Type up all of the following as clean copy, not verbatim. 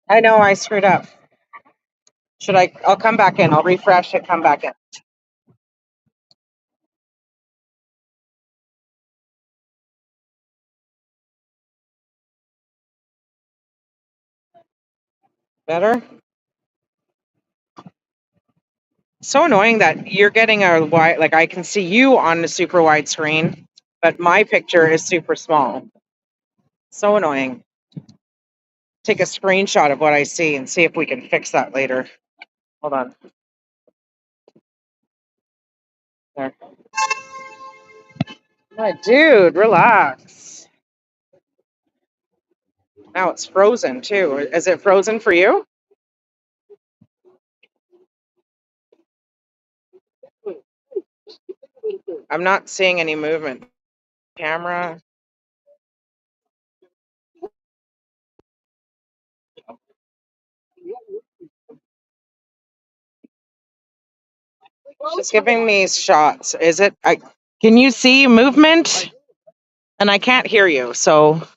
I know I screwed up. Should I? I'll come back in. I'll refresh it, come back in. Better? So annoying that you're getting a wide, like I can see you on the super wide screen, but my picture is super small. So annoying. Take a screenshot of what I see and see if we can fix that later. Hold on. There. My dude, relax. Now it's frozen too. Is it frozen for you? I'm not seeing any movement. Camera. It's giving me shots. Is it? Can you see movement? And I can't hear you. So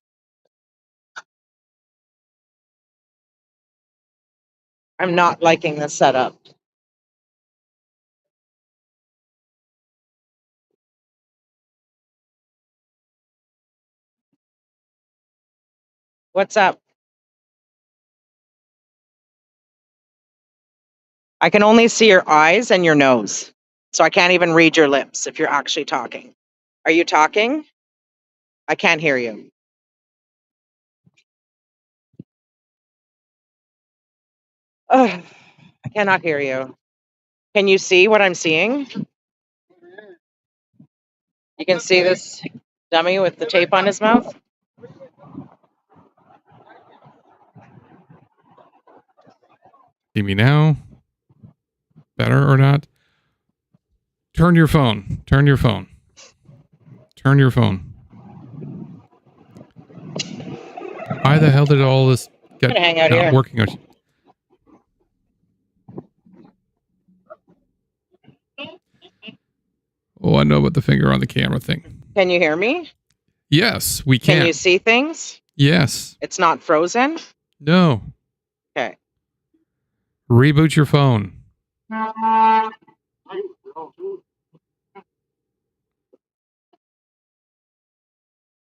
I'm not liking this setup. What's up? I can only see your eyes and your nose. So I can't even read your lips if you're actually talking. Are you talking? I can't hear you. Ugh, I cannot hear you. Can you see what I'm seeing? You can see this dummy with the tape on his mouth? See me now? Better or not? Turn your phone. Turn your phone. Turn your phone. Why the hell did all this get hang out not here. working? Oh, I know about the finger on the camera thing. Can you hear me? Yes, we can. Can you see things? Yes. It's not frozen? No. Okay. Reboot your phone.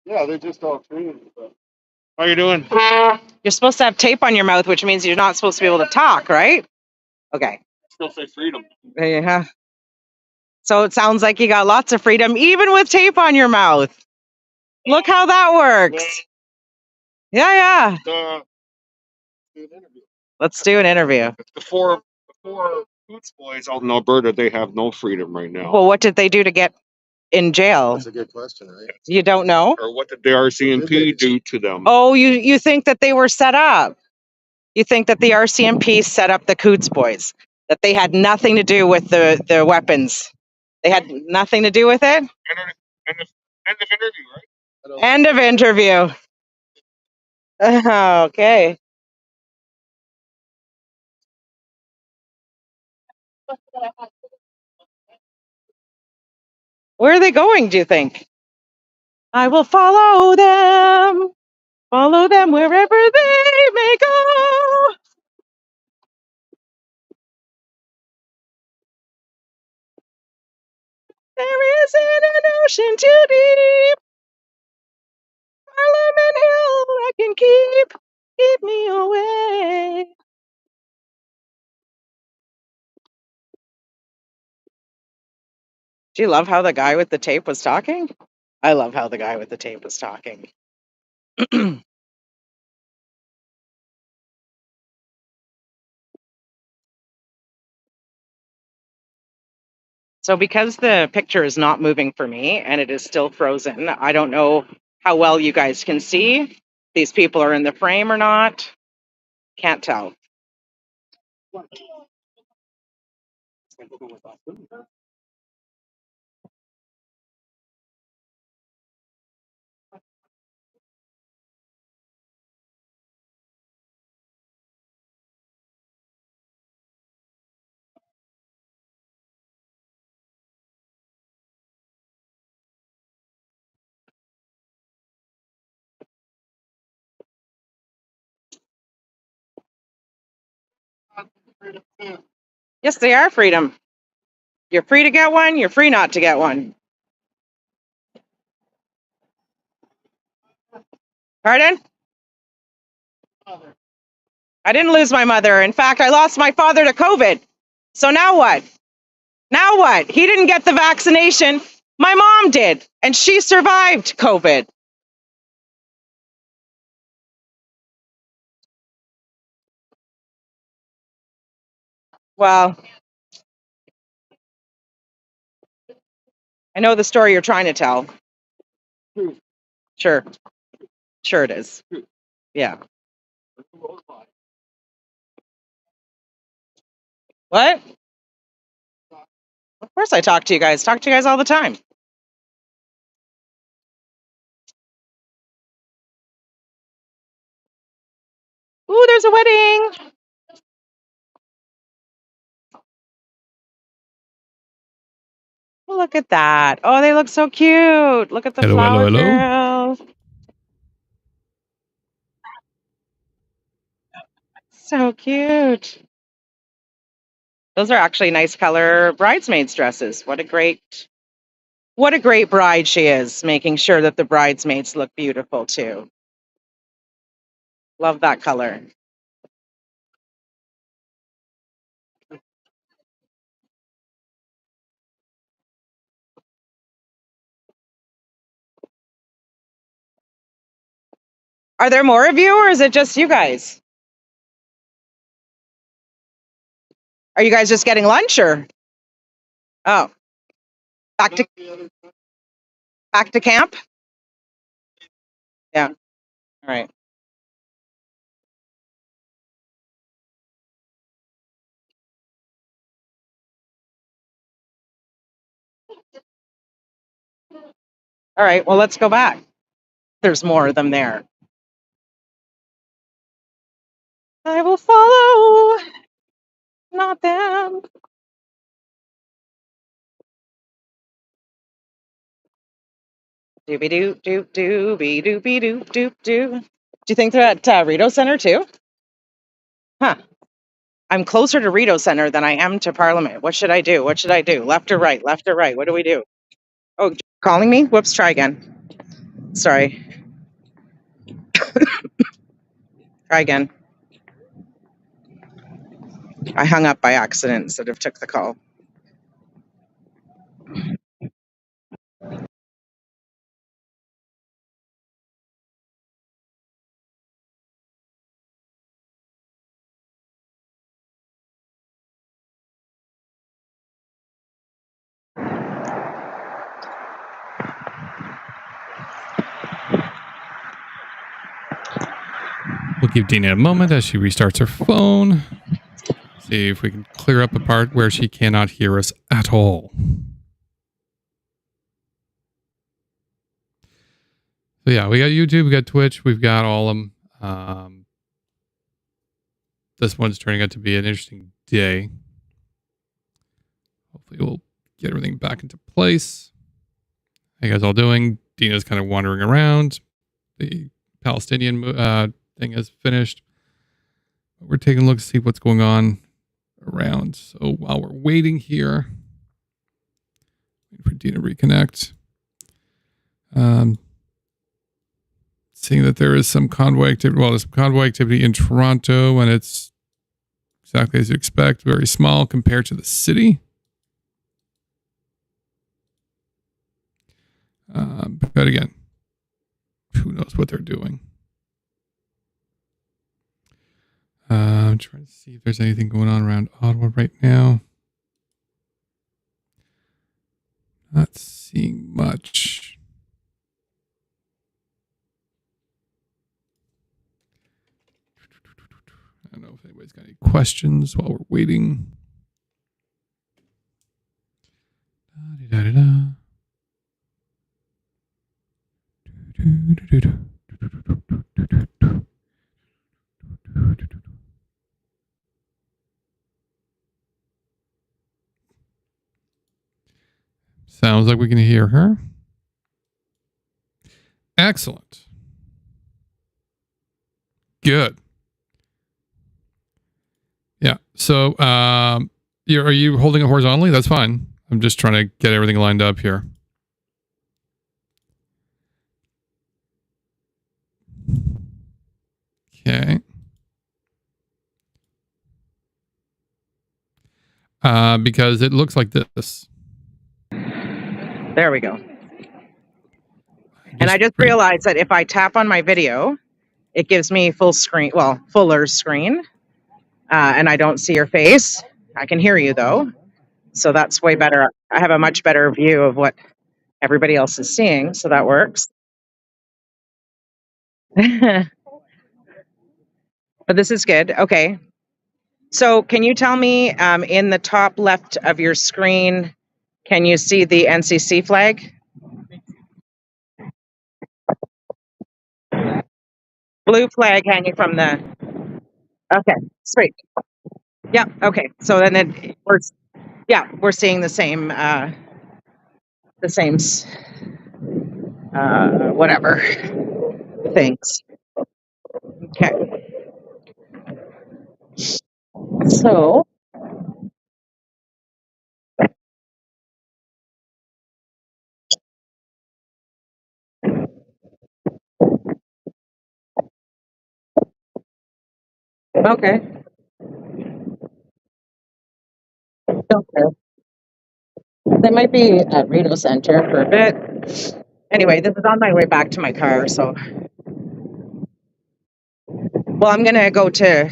Yeah, they're just all treated. How you doing? You're supposed to have tape on your mouth, which means you're not supposed to be able to talk, right? Okay. Still say freedom. Yeah. So it sounds like you got lots of freedom, even with tape on your mouth. Look how that works. Yeah, yeah. Let's do an interview. The four Coots boys out in Alberta, they have no freedom right now. Well, what did they do to get in jail? That's a good question, right? You don't know? Or what did the RCMP do to them? Oh, you think that they were set up? You think that the RCMP set up the Coots boys? That they had nothing to do with the weapons? They had nothing to do with it? End of interview, right? End of interview. Okay. Where are they going, do you think? I will follow them wherever they may go. There isn't an ocean too deep. Parliament Hill I can keep me away. Do you love how the guy with the tape was talking? I love how the guy with the tape was talking. So because the picture is not moving for me and it is still frozen, I don't know how well you guys can see. These people are in the frame or not. Can't tell. Yes, they are freedom. You're free to get one. You're free not to get one. Pardon? I didn't lose my mother. In fact, I lost my father to COVID. So now what? Now what? He didn't get the vaccination. My mom did, and she survived COVID. Well, I know the story you're trying to tell. Sure. Sure it is. Yeah. What? Of course I talk to you guys. Talk to you guys all the time. Ooh, there's a wedding. Look at that. Oh, they look so cute. Look at the Hello, hello, flower hello. girls. So cute. Those are actually nice color bridesmaids dresses. What a great bride she is, making sure that the bridesmaids look beautiful too. Love that color. Are there more of you or is it just you guys? Are you guys just getting lunch or? Oh, back to camp? Yeah. All right. All right. Well, let's go back. There's more of them there. I will follow, not them. Doobie doop doop doobie doopie doop doop doo. Do you think they're at Rito Center too? Huh. I'm closer to Rito Center than I am to Parliament. What should I do? What should I do? Left or right? Left or right? What do we do? Oh, calling me? Whoops, try again. Sorry. Try again. I hung up by accident instead of took the call. We'll give Deana a moment as she restarts her phone. See if we can clear up a part where she cannot hear us at all. So yeah, we got YouTube, we got Twitch, we've got all of them. This one's turning out to be an interesting day. Hopefully we'll get everything back into place. How you guys all doing? Deana's kind of wandering around. The Palestinian thing is finished. We're taking a look to see what's going on around. So while we're waiting here, waiting for Deana to reconnect. Seeing that there is some convoy activity. Well, there's some convoy activity in Toronto, and it's exactly as you expect, very small compared to the city. But again, who knows what they're doing? I'm trying to see if there's anything going on around Ottawa right now. Not seeing much. I don't know if anybody's got any questions while we're waiting. Da-da-da-da. Sounds like we can hear her. Excellent. Good. Yeah, So, are you holding it horizontally? That's fine. I'm just trying to get everything lined up here. Okay. Because it looks like this. There we go. And I just realized that if I tap on my video, it gives me full screen, well, fuller screen, and I don't see your face. I can hear you though, so that's way better. I have a much better view of what everybody else is seeing, so that works. But this is good. Okay. So can you tell me, in the top left of your screen, can you see the NCC flag? Blue flag hanging from the... Okay, sweet. Yeah, okay. So then we're seeing the same, whatever things. Okay. So, okay. Okay. They might be at Reno Center for a bit. Anyway, this is on my way back to my car, so... Well, I'm going to go to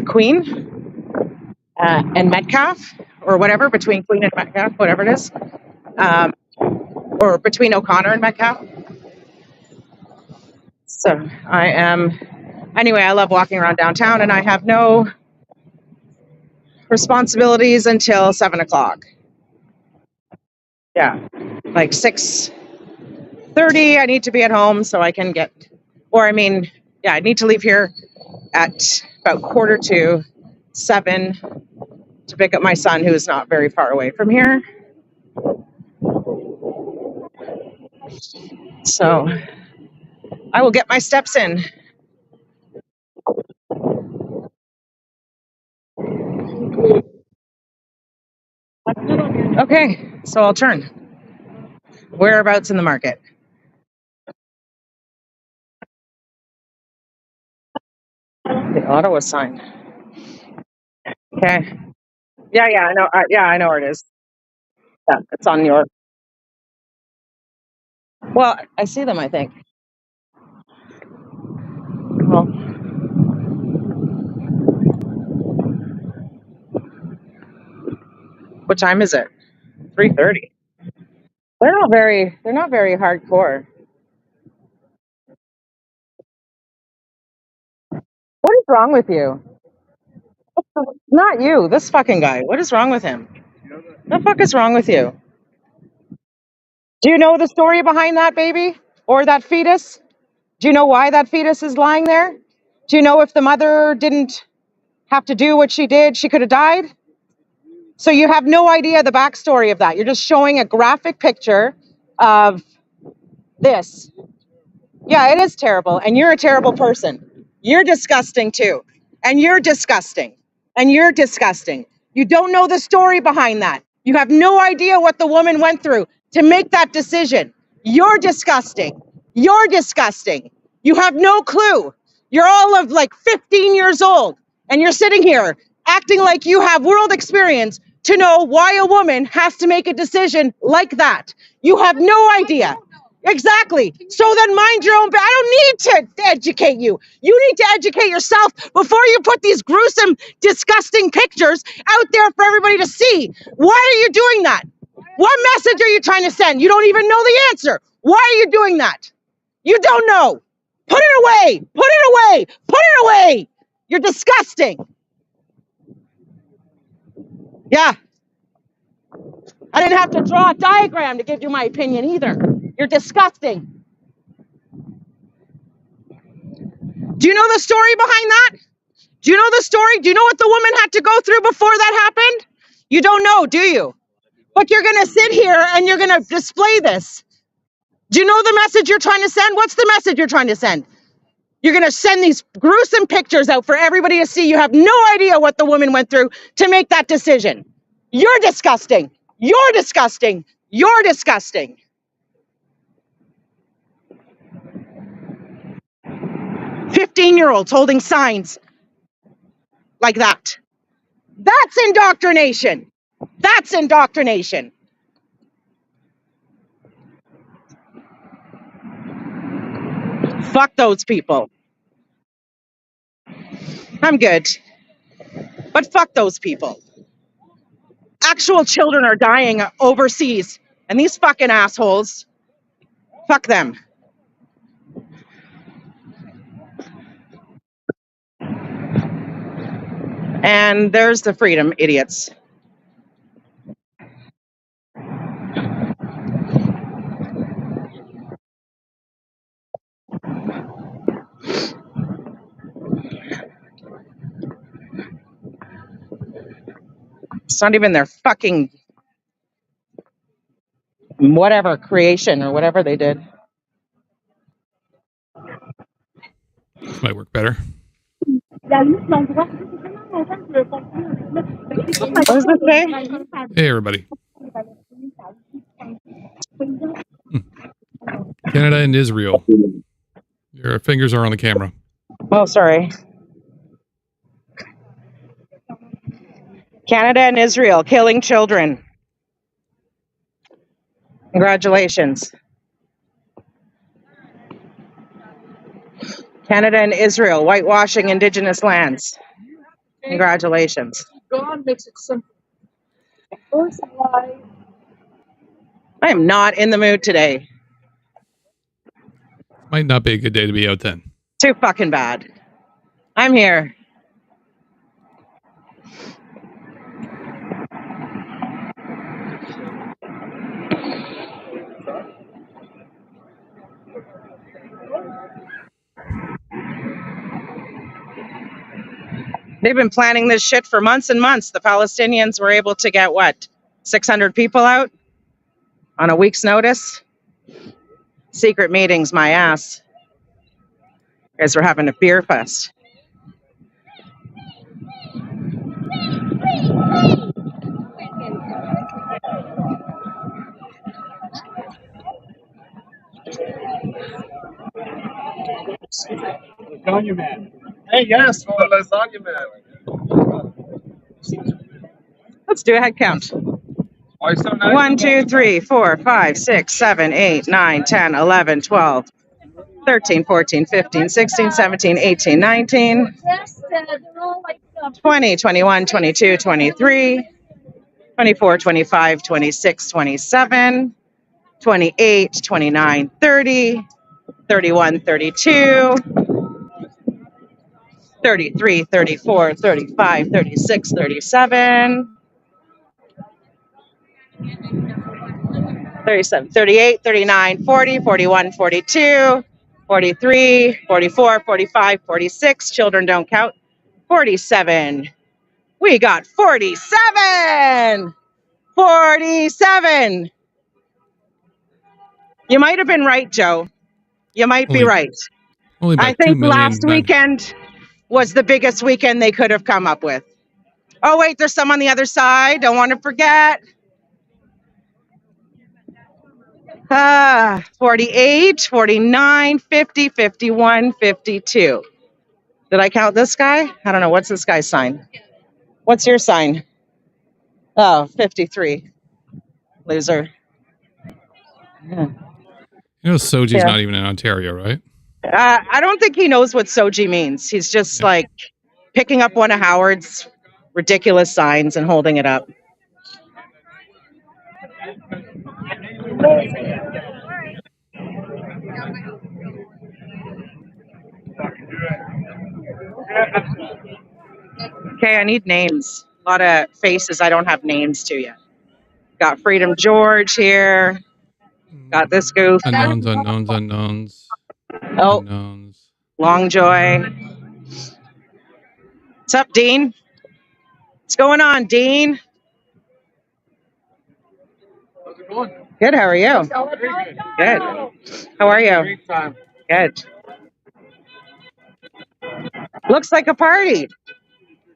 Queen and Metcalf, or whatever, between Queen and Metcalf, whatever it is. Or between O'Connor and Metcalf. So I am... Anyway, I love walking around downtown, and I have no responsibilities until 7 o'clock. Yeah, like 6:30, I need to be at home so I can get... I need to leave here at about 6:45 to pick up my son, who is not very far away from here. So I will get my steps in. Okay, so I'll turn. Whereabouts in the market? The Ottawa sign. Okay. Yeah, I know. I know where it is. Yeah, it's on your... Well, I see them, I think. Well, what time is it? 3:30. They're not very hardcore. What is wrong with you? Not you, this fucking guy. What is wrong with him? The fuck is wrong with you? Do you know the story behind that baby or that fetus? Do you know why that fetus is lying there? Do you know if the mother didn't have to do what she did, she could have died? So you have no idea the backstory of that. You're just showing a graphic picture of this. Yeah, it is terrible. And you're a terrible person. You're disgusting too. And you're disgusting. And you're disgusting. You don't know the story behind that. You have no idea what the woman went through to make that decision. You're disgusting. You're disgusting. You have no clue. You're all of like 15 years old. And you're sitting here acting like you have world experience to know why a woman has to make a decision like that. You have no idea. Exactly. So then mind your own... I don't need to educate you. You need to educate yourself before you put these gruesome, disgusting pictures out there for everybody to see. Why are you doing that? What message are you trying to send? You don't even know the answer. Why are you doing that? You don't know. Put it away. Put it away. Put it away. You're disgusting. Yeah. I didn't have to draw a diagram to give you my opinion either. You're disgusting. Do you know the story behind that? Do you know the story? Do you know what the woman had to go through before that happened? You don't know, do you? But you're going to sit here and you're going to display this. Do you know the message you're trying to send? What's the message you're trying to send? You're going to send these gruesome pictures out for everybody to see. You have no idea what the woman went through to make that decision. You're disgusting. You're disgusting. You're disgusting. 15-year-olds holding signs like that. That's indoctrination. That's indoctrination. Fuck those people. I'm good. But fuck those people. Actual children are dying overseas. And these fucking assholes, fuck them. And there's the freedom idiots. It's not even their fucking whatever creation or whatever they did. This might work better. What does it say? Hey, everybody. Canada and Israel. Your fingers are on the camera. Oh, sorry. Canada and Israel killing children. Congratulations. Canada and Israel whitewashing Indigenous lands. Congratulations. God makes it simple. First why I am not in the mood today. Might not be a good day to be out then. Too fucking bad. I'm here. They've been planning this shit for months and months. The Palestinians were able to get, what, 600 people out on a week's notice? Secret meetings, my ass. You guys were having a beer fest. Lasagna man. Hey, yes, for the lasagna man. Let's do a head count. Why so nice? 1, 2, 3, 4, 5, 6, 7, 8, 9, 10, 11, 12, 13, 14, 15, 16, 17, 18, 19, 20, 21, 22, 23, 24, 25, 26, 27, 28, 29, 30, 31, 32, 33, 34, 35, 36, 37, 37, 38, 39, 40, 41, 42, 43, 44, 45, 46. Children don't count. 47. We got 47. 47. You might have been right, Joe. You might be right. Only about I 2 think million last weekend was the biggest weekend they could have come up with. Oh, wait, there's some on the other side. Don't want to forget. 48, 49, 50, 51, 52. Did I count this guy? I don't know. What's this guy's sign? What's your sign? Oh, 53. Loser. Yeah. You know, Soji's not even in Ontario, right? I don't think he knows what Soji means. He's just like picking up one of Howard's ridiculous signs and holding it up. Okay, I need names. A lot of faces I don't have names to yet. Got Freedom George here. Got this goof. Unknowns. Oh, Unknowns. Longjoy. What's up, Dean? What's going on, Dean? How's it going? Good, how are you? Very good. Good. How are you? Great time. Good. Looks like a party.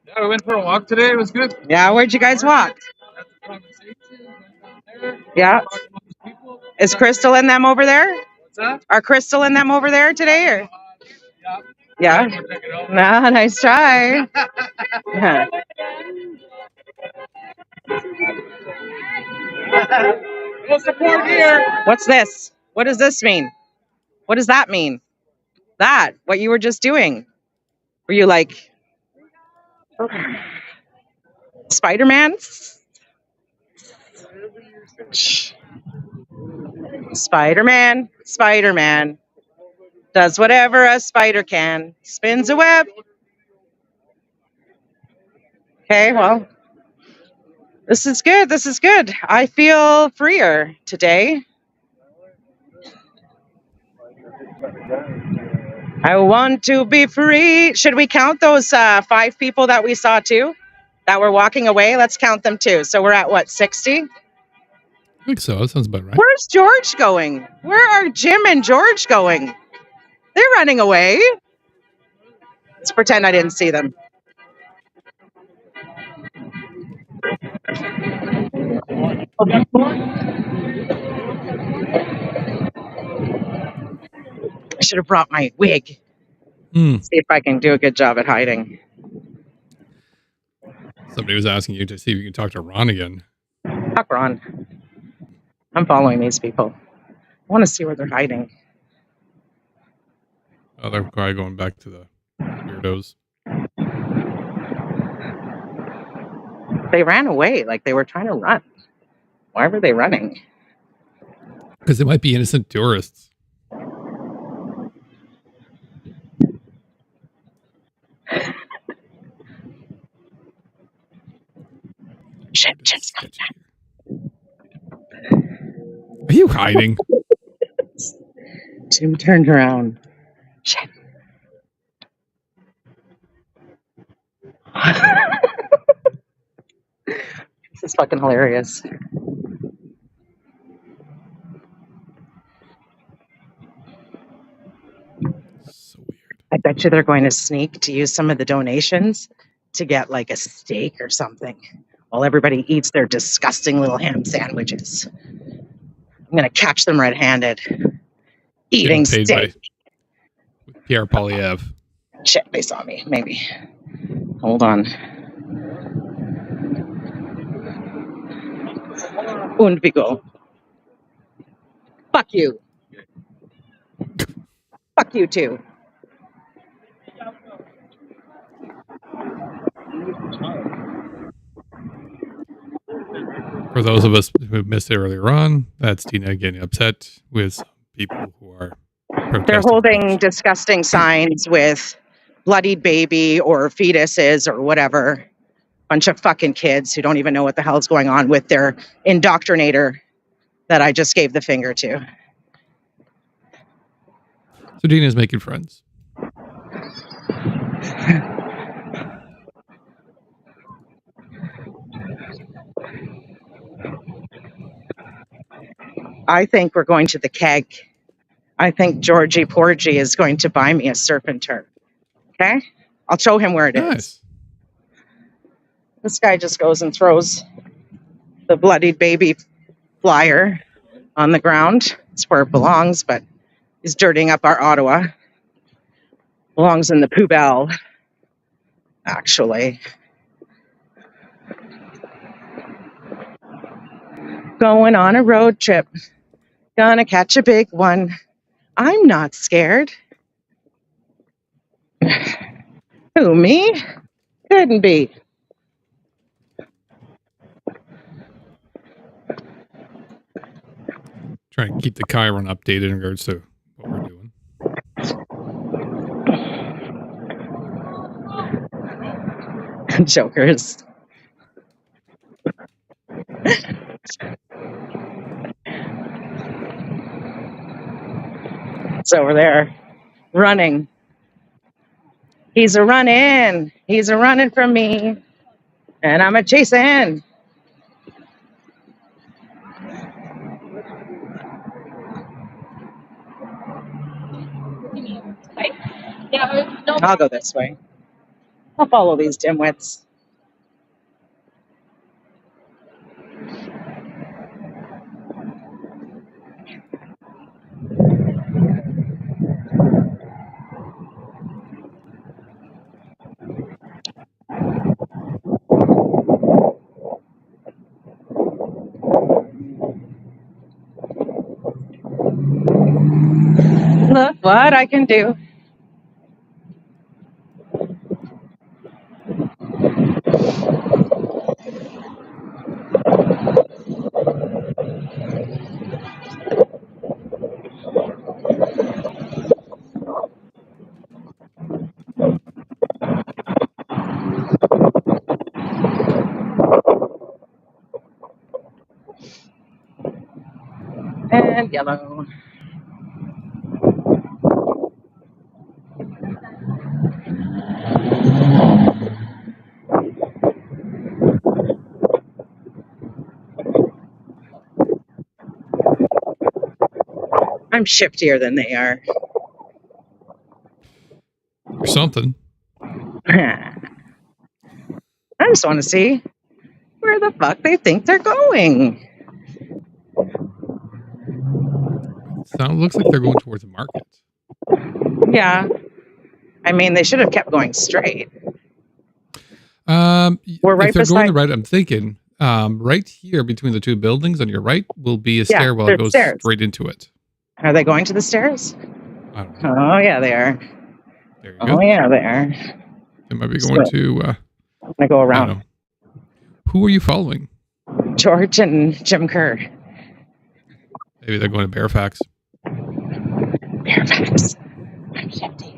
Yeah, we went for a walk today. It was good. Yeah, where'd you guys walk? Had some conversation. Went down there. Yeah. Talked to a bunch of people. Is Crystal and them over there? What's that? Are Crystal and them over there today? Or Yeah. yeah. Go check it out. Nah, nice try. Yeah. No support here. What's this? What does this mean? What does that mean? That, what you were just doing. Were you like Spider-Man? Spider-Man, Spider-Man does whatever a spider can. Spins a web. Okay, well, this is good. This is good. I feel freer today. I want to be free. Should we count those 5 people that we saw too? That were walking away? Let's count them too. So we're at what, 60? I think so. That sounds about right. Where's George going? Where are Jim and George going? They're running away. Let's pretend I didn't see them. I should have brought my wig. Hmm. See if I can do a good job at hiding. Somebody was asking you to see if you can talk to Ron again. Fuck Ron. I'm following these people. I want to see where they're hiding. Oh, they're probably going back to the weirdos. They ran away like they were trying to run. Why were they running? Because they might be innocent tourists. Shit, It's Jim's coming sketchy here. Are you hiding? Jim turned around. Shit. This is fucking hilarious. So weird. I bet you they're going to sneak to use some of the donations to get like a steak or something while everybody eats their disgusting little ham sandwiches. I'm going to catch them red-handed eating Getting paid steak. by Pierre Polyev. Shit, they saw me. Maybe. Hold on. Und we go. Fuck you. Fuck you too. For those of us who missed it earlier on, that's Deana getting upset with some people who are protesting. They're holding things. disgusting signs with bloodied baby or fetuses or whatever. Bunch of fucking kids who don't even know what the hell's going on with their indoctrinator that I just gave the finger to. So Deana's making friends. I think we're going to the keg. I think Georgie Porgy is going to buy me a serpent turn. Okay? I'll show him where it is. Nice. This guy just goes and throws the bloodied baby flyer on the ground. It's where it belongs, but he's dirtying up our Ottawa. Belongs in the poubelle, actually. Going on a road trip. Gonna catch a big one. I'm not scared. Who, me? Couldn't be. Trying to keep the Chiron updated in regards to what we're doing. Jokers. It's over there, running. He's a running. He's a running from me, and I'm a chasing. I'll go this way. I'll follow these dimwits. Look what I can do. And yellow. I'm shiftier than they are. Or something. I just want to see where the fuck they think they're going. Looks like they're going towards the market. Yeah. I mean, they should have kept going straight. We're right if they're going the beside- right, I'm thinking right here between the two buildings on your right will be a Yeah, stairwell there's that goes stairs. straight into it. Are they going to the stairs? I don't know. Oh, yeah, they are. There you Oh, go. yeah, they are. They might be going to. I'm going to go I around. don't know. Who are you following? George and Jim Kerr. Maybe they're going to Fairfax. Fairfax. I'm shifty.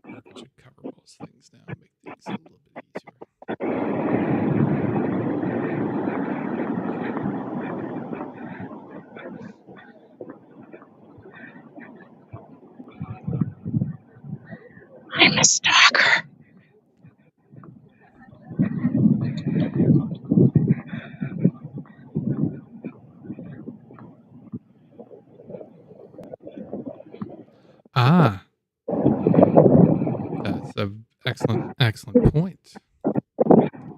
Market should cover most things now, make things a little bit easier. I'm a stalker. Ah, that's an excellent point.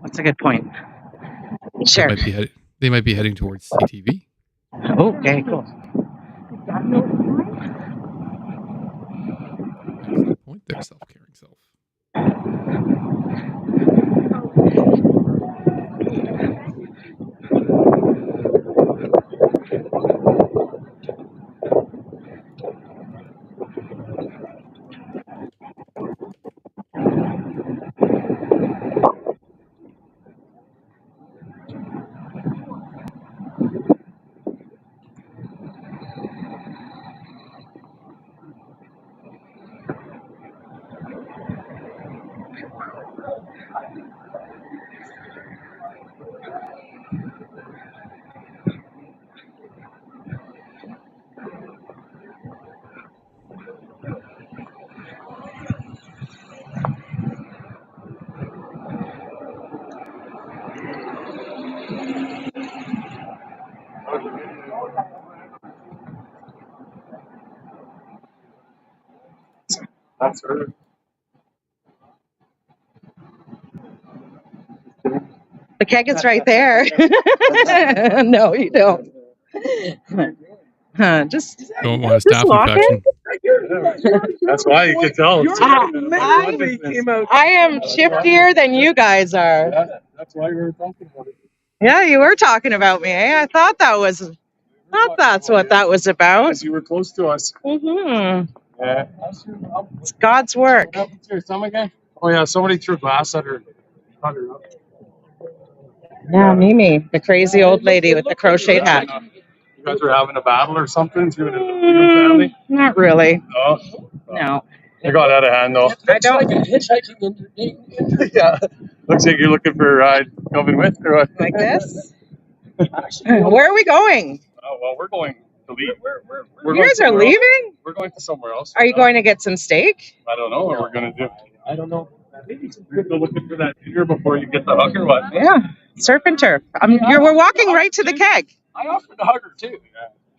What's a good point? Sure. They might be heading towards CTV. Okay, cool. Excellent point there, self-caring self. That's her. The keg is right there. No, you don't. Just Don't want a staph walk infection. That's why you could tell. I am shiftier than you guys are. That's why we were talking about it. Yeah, you were talking about me. Eh? I thought that's what that was about. Because you were close to us. Mm-hmm. Yeah. It's God's work. What happened to your stomach again? Oh yeah, somebody threw glass at her. Cut her up. Yeah, Mimi, the crazy old lady with the crocheted hat. You guys were having a battle or something? You and your family? Not really. No. No. You got out of hand though. I don't Yeah. Looks like you're looking for a ride. Coming with or what? like this. Where are we going? Oh well, we're going to leave. You guys are leaving? We're going to somewhere else. Are you going to get some steak? I don't know what we're gonna do. I don't know. You're still looking for that dinner before you get the hug or what? Yeah, surf and turf. We're walking right to the keg. I offered to hug her too.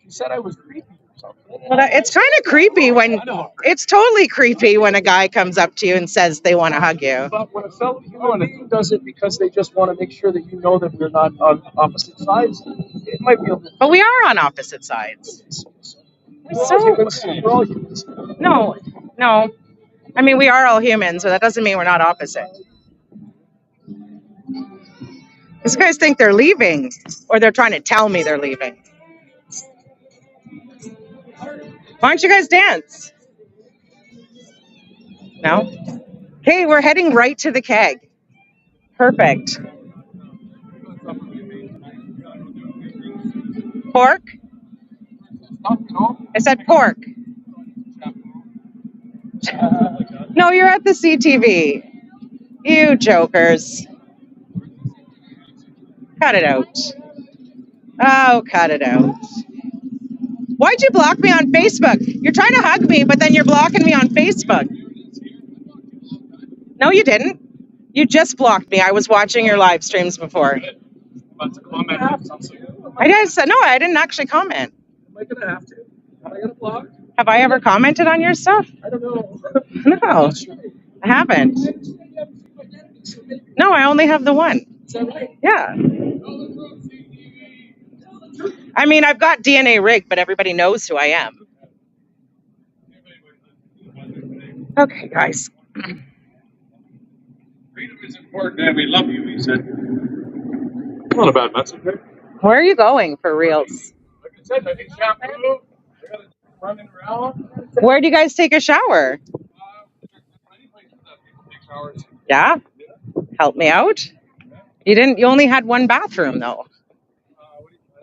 She said I was creepy or something. Well, it's kind of creepy when it's totally creepy when a guy comes up to you and says they want to hug you. But when a fellow human being does it because they just want to make sure that you know that we're not on opposite sides, it might be a little. But we are on opposite sides. We're all humans. No. I mean, we are all humans, but that doesn't mean we're not opposite. These guys think they're leaving, or they're trying to tell me they're leaving. Why don't you guys dance? No? Okay, we're heading right to the keg. Perfect. Pork? I said pork. No, you're at the CTV. You jokers. Cut it out. Oh, cut it out. Why'd you block me on Facebook? You're trying to hug me, but then you're blocking me on Facebook. No, you didn't. You just blocked me. I was watching your live streams before. I said, no, I didn't actually comment. Am I gonna have to? Am I gonna block? Have I ever commented on your stuff? I don't know. No, I haven't. No, I only have the one. Is that right? Yeah. I mean, I've got DNA rigged, but everybody knows who I am. Okay, guys. Freedom is important and we love you, he said. Not a bad message, right? Where are you going for reals? Like I said, I think shampoo. I gotta running around. Where do you guys take a shower? Many places that people take showers. Yeah? Help me out? You only had one bathroom though.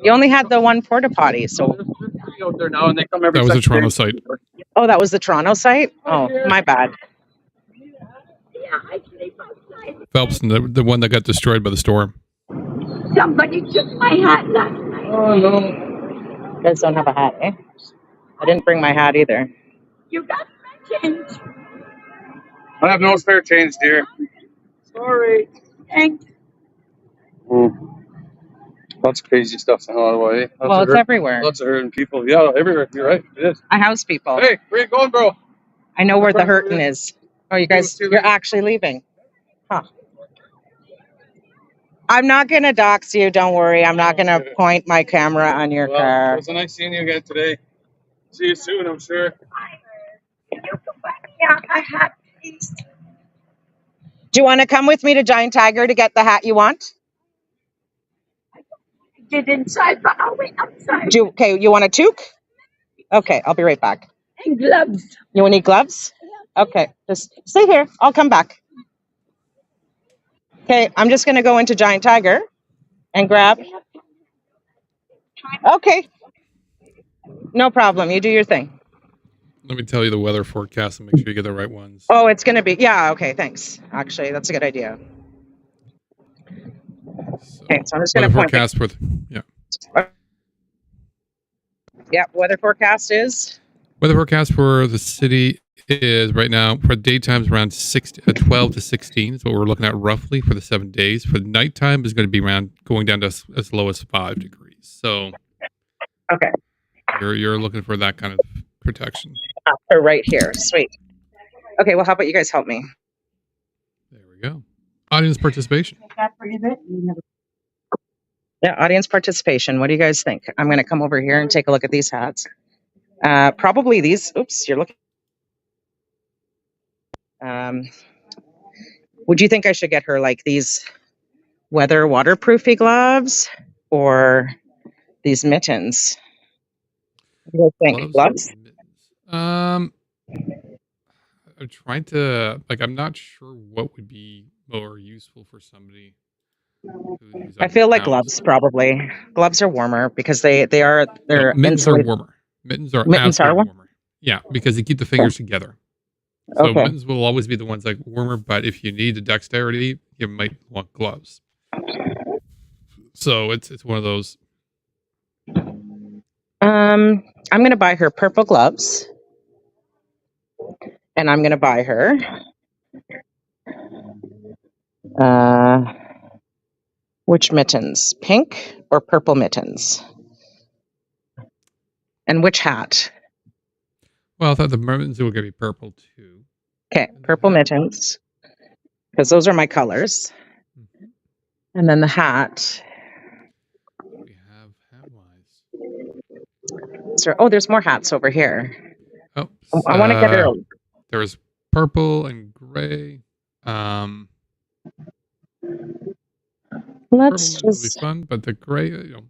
You only had the one porta potty, so. There's three out there now, and they come every. That was the second Toronto day. site. Oh, that was the Toronto site? Oh, my bad. Phelps, the one that got destroyed by the storm. Somebody took my hat last night. Oh no! You guys don't have a hat, eh? I didn't bring my hat either. You got my change. I have no spare change, dear. Sorry. Thanks. Lots of crazy stuff in Ottawa, eh? Well, it's everywhere. Lots of hurting people. Yeah, everywhere. You're right. It is. I house people. Hey, where you going, bro? I know where the hurting is. Oh, you guys, you're actually leaving. Huh. I'm not going to dox you. Don't worry. I'm not going to point my camera on your Well, it car. was nice seeing you again today. See you soon, I'm sure. Can you come back? Yeah, I hat, please. Do you want to come with me to Giant Tiger to get the hat you want? Get inside, but I'll wait outside. Okay, you want a toque? Okay, I'll be right back. And gloves. You need gloves? Okay, just stay here. I'll come back. Okay, I'm just going to go into Giant Tiger and grab. Okay. No problem. You do your thing. Let me tell you the weather forecast and make sure you get the right ones. Oh, it's going to be. Yeah, okay, thanks. Actually, that's a good idea. Okay, so I'm just going Weather to point. forecast with, Yeah, weather forecast is? Weather forecast for the city is right now for daytime is around 12 to 16 is what we're looking at roughly for the 7 days. For the nighttime is going to be around going down to as low as 5 degrees. So Okay. You're looking for that kind of protection. They're right here. Sweet. Okay, well, how about you guys help me? There we go. Audience participation. Yeah, audience participation. What do you guys think? I'm going to come over here and take a look at these hats. Probably these. Oops, you're looking. Would you think I should get her like these weather waterproofy gloves or these mittens? What do you guys think? Gloves? I'm trying to I'm not sure what would be more useful for somebody who's I out of feel like town. gloves probably. Gloves are warmer because they're No, mittens are insulated. warmer. Mittens are Mittens are absolutely warm. warmer. Yeah, because they keep the Okay. fingers together. So Okay. mittens will always be the ones warmer, but if you need the dexterity, you might want gloves. So it's one of those. I'm gonna buy her purple gloves, and I'm gonna buy her uh, which mittens? Pink or purple mittens? And which hat? Well, I thought the mittens were going to be purple too. Okay, And the purple hat. mittens, because those are my colors. Mhm. And then the hat. We have hat wise. There's more hats over here. Oh, I want to get her. there's purple and gray. Purple Let's mittens will be just. fun, but the gray, there's a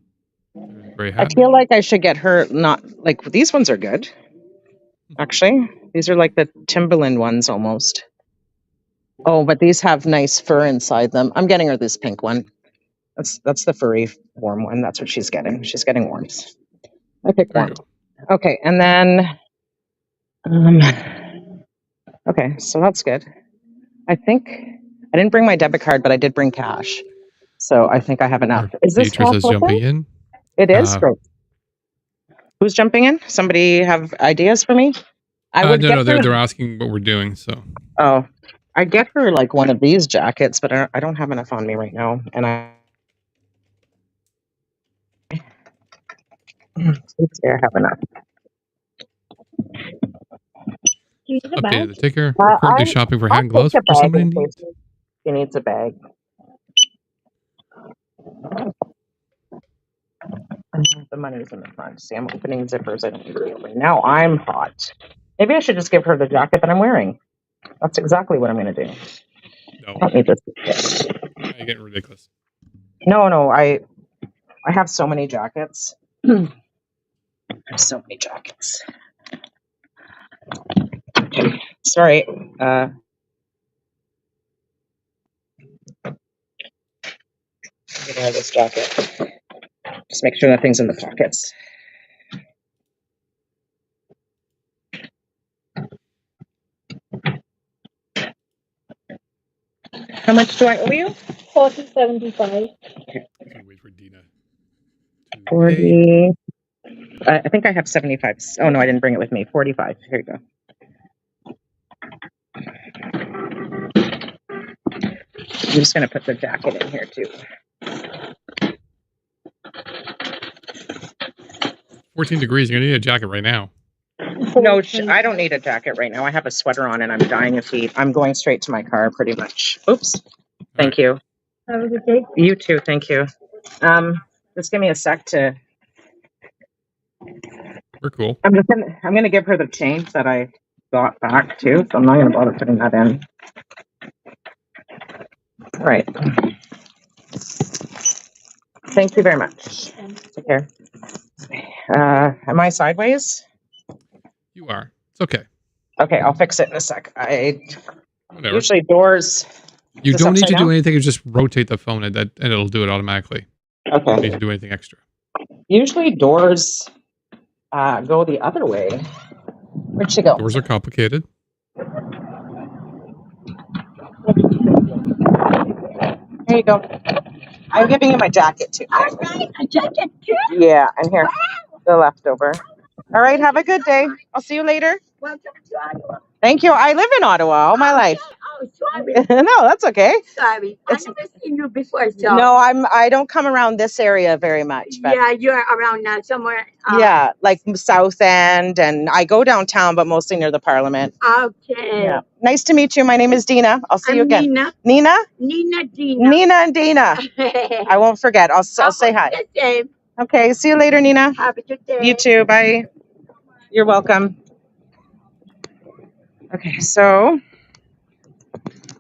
gray I hat feel maybe. like I should get her not like these ones are good. Actually, these are like the Timberland ones almost. Oh, but these have nice fur inside them. I'm getting her this pink one. That's the furry warm one. That's what she's getting. She's getting warmth. I pick There you warmth. go. Okay, and then um, okay, so that's good. I think I didn't bring my debit card, but I did bring cash. So I think I have enough. Our Is this Beatrice cash is open? jumping in. It is Uh, great. Who's jumping in? Somebody have ideas for me? I would get no, her. they're asking what we're doing. So Oh, I get her like one of these jackets, but I don't have enough on me right now, and I let's see, I have enough. Do you need a updated bag? the ticker. We're currently shopping for hat I'll and take gloves a for bag somebody in in case need. she needs a bag. The money's in the front. See, I'm opening zippers. I don't need to be opening. Now I'm hot. Maybe I should just give her the jacket that I'm wearing. That's exactly what I'm going to do. I No, don't need this. now you're getting ridiculous. No, I have so many jackets. I have so many jackets. Sorry. Get out of this jacket. Just make sure nothing's in the pockets. How much do I owe you? 40.75. Just gonna wait for Deana to pay. 40. I think I have 75. Oh, no, I didn't bring it with me. 45. Here you go. I'm just going to put the jacket in here, too. 14 degrees. You're gonna need a jacket right now. No, I don't need a jacket right now. I have a sweater on and I'm dying of heat. I'm going straight to my car pretty much. Oops. Thank you. Have a good day. You too. Thank you. Just give me a sec to. We're cool. I'm gonna give her the change that I got back too. So I'm not gonna bother putting that in. All right. Thank you very much. Take care. Am I sideways? You are. It's okay. Okay, I'll fix it in a sec. Whatever. Usually doors. You Is this don't need upside to do down? anything. You just rotate the phone and it'll do it automatically. You don't need Okay. to do anything extra. Usually doors go the other way. Where'd she go? Doors are complicated. Here you go. I'm giving you my jacket too. All right, a jacket too. Yeah, and here, the leftover. All right, have a good day. I'll see you later. Welcome to Ottawa. Thank you. I live in Ottawa all my life. Oh, sorry. No, that's okay. Sorry. I've It's- never seen you before, so. No, I don't come around this area very much, but Yeah, you're around now somewhere. yeah, like South End, and I go downtown, but mostly near the Parliament. Okay. Yeah. Nice to meet you. My name is Deana. I'll see you I'm again. Nina. Nina? Nina Dina. Nina and Dina. I won't forget. I'll say hi. The same. Okay, see you later, Nina. Have a good day. You too. Bye. You're welcome. Okay, so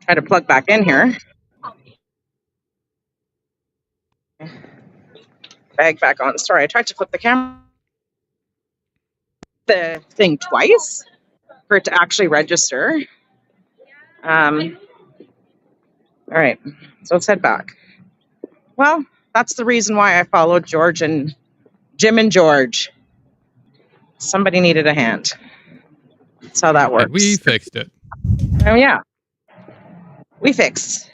try to plug back in here. Bag back on. Sorry, I tried to flip the camera. The thing twice. for it to actually register. All right, so let's head back. Well, that's the reason why I followed George and Jim and George. Somebody needed a hand. That's how that works. And we fixed it. Oh yeah, we fixed.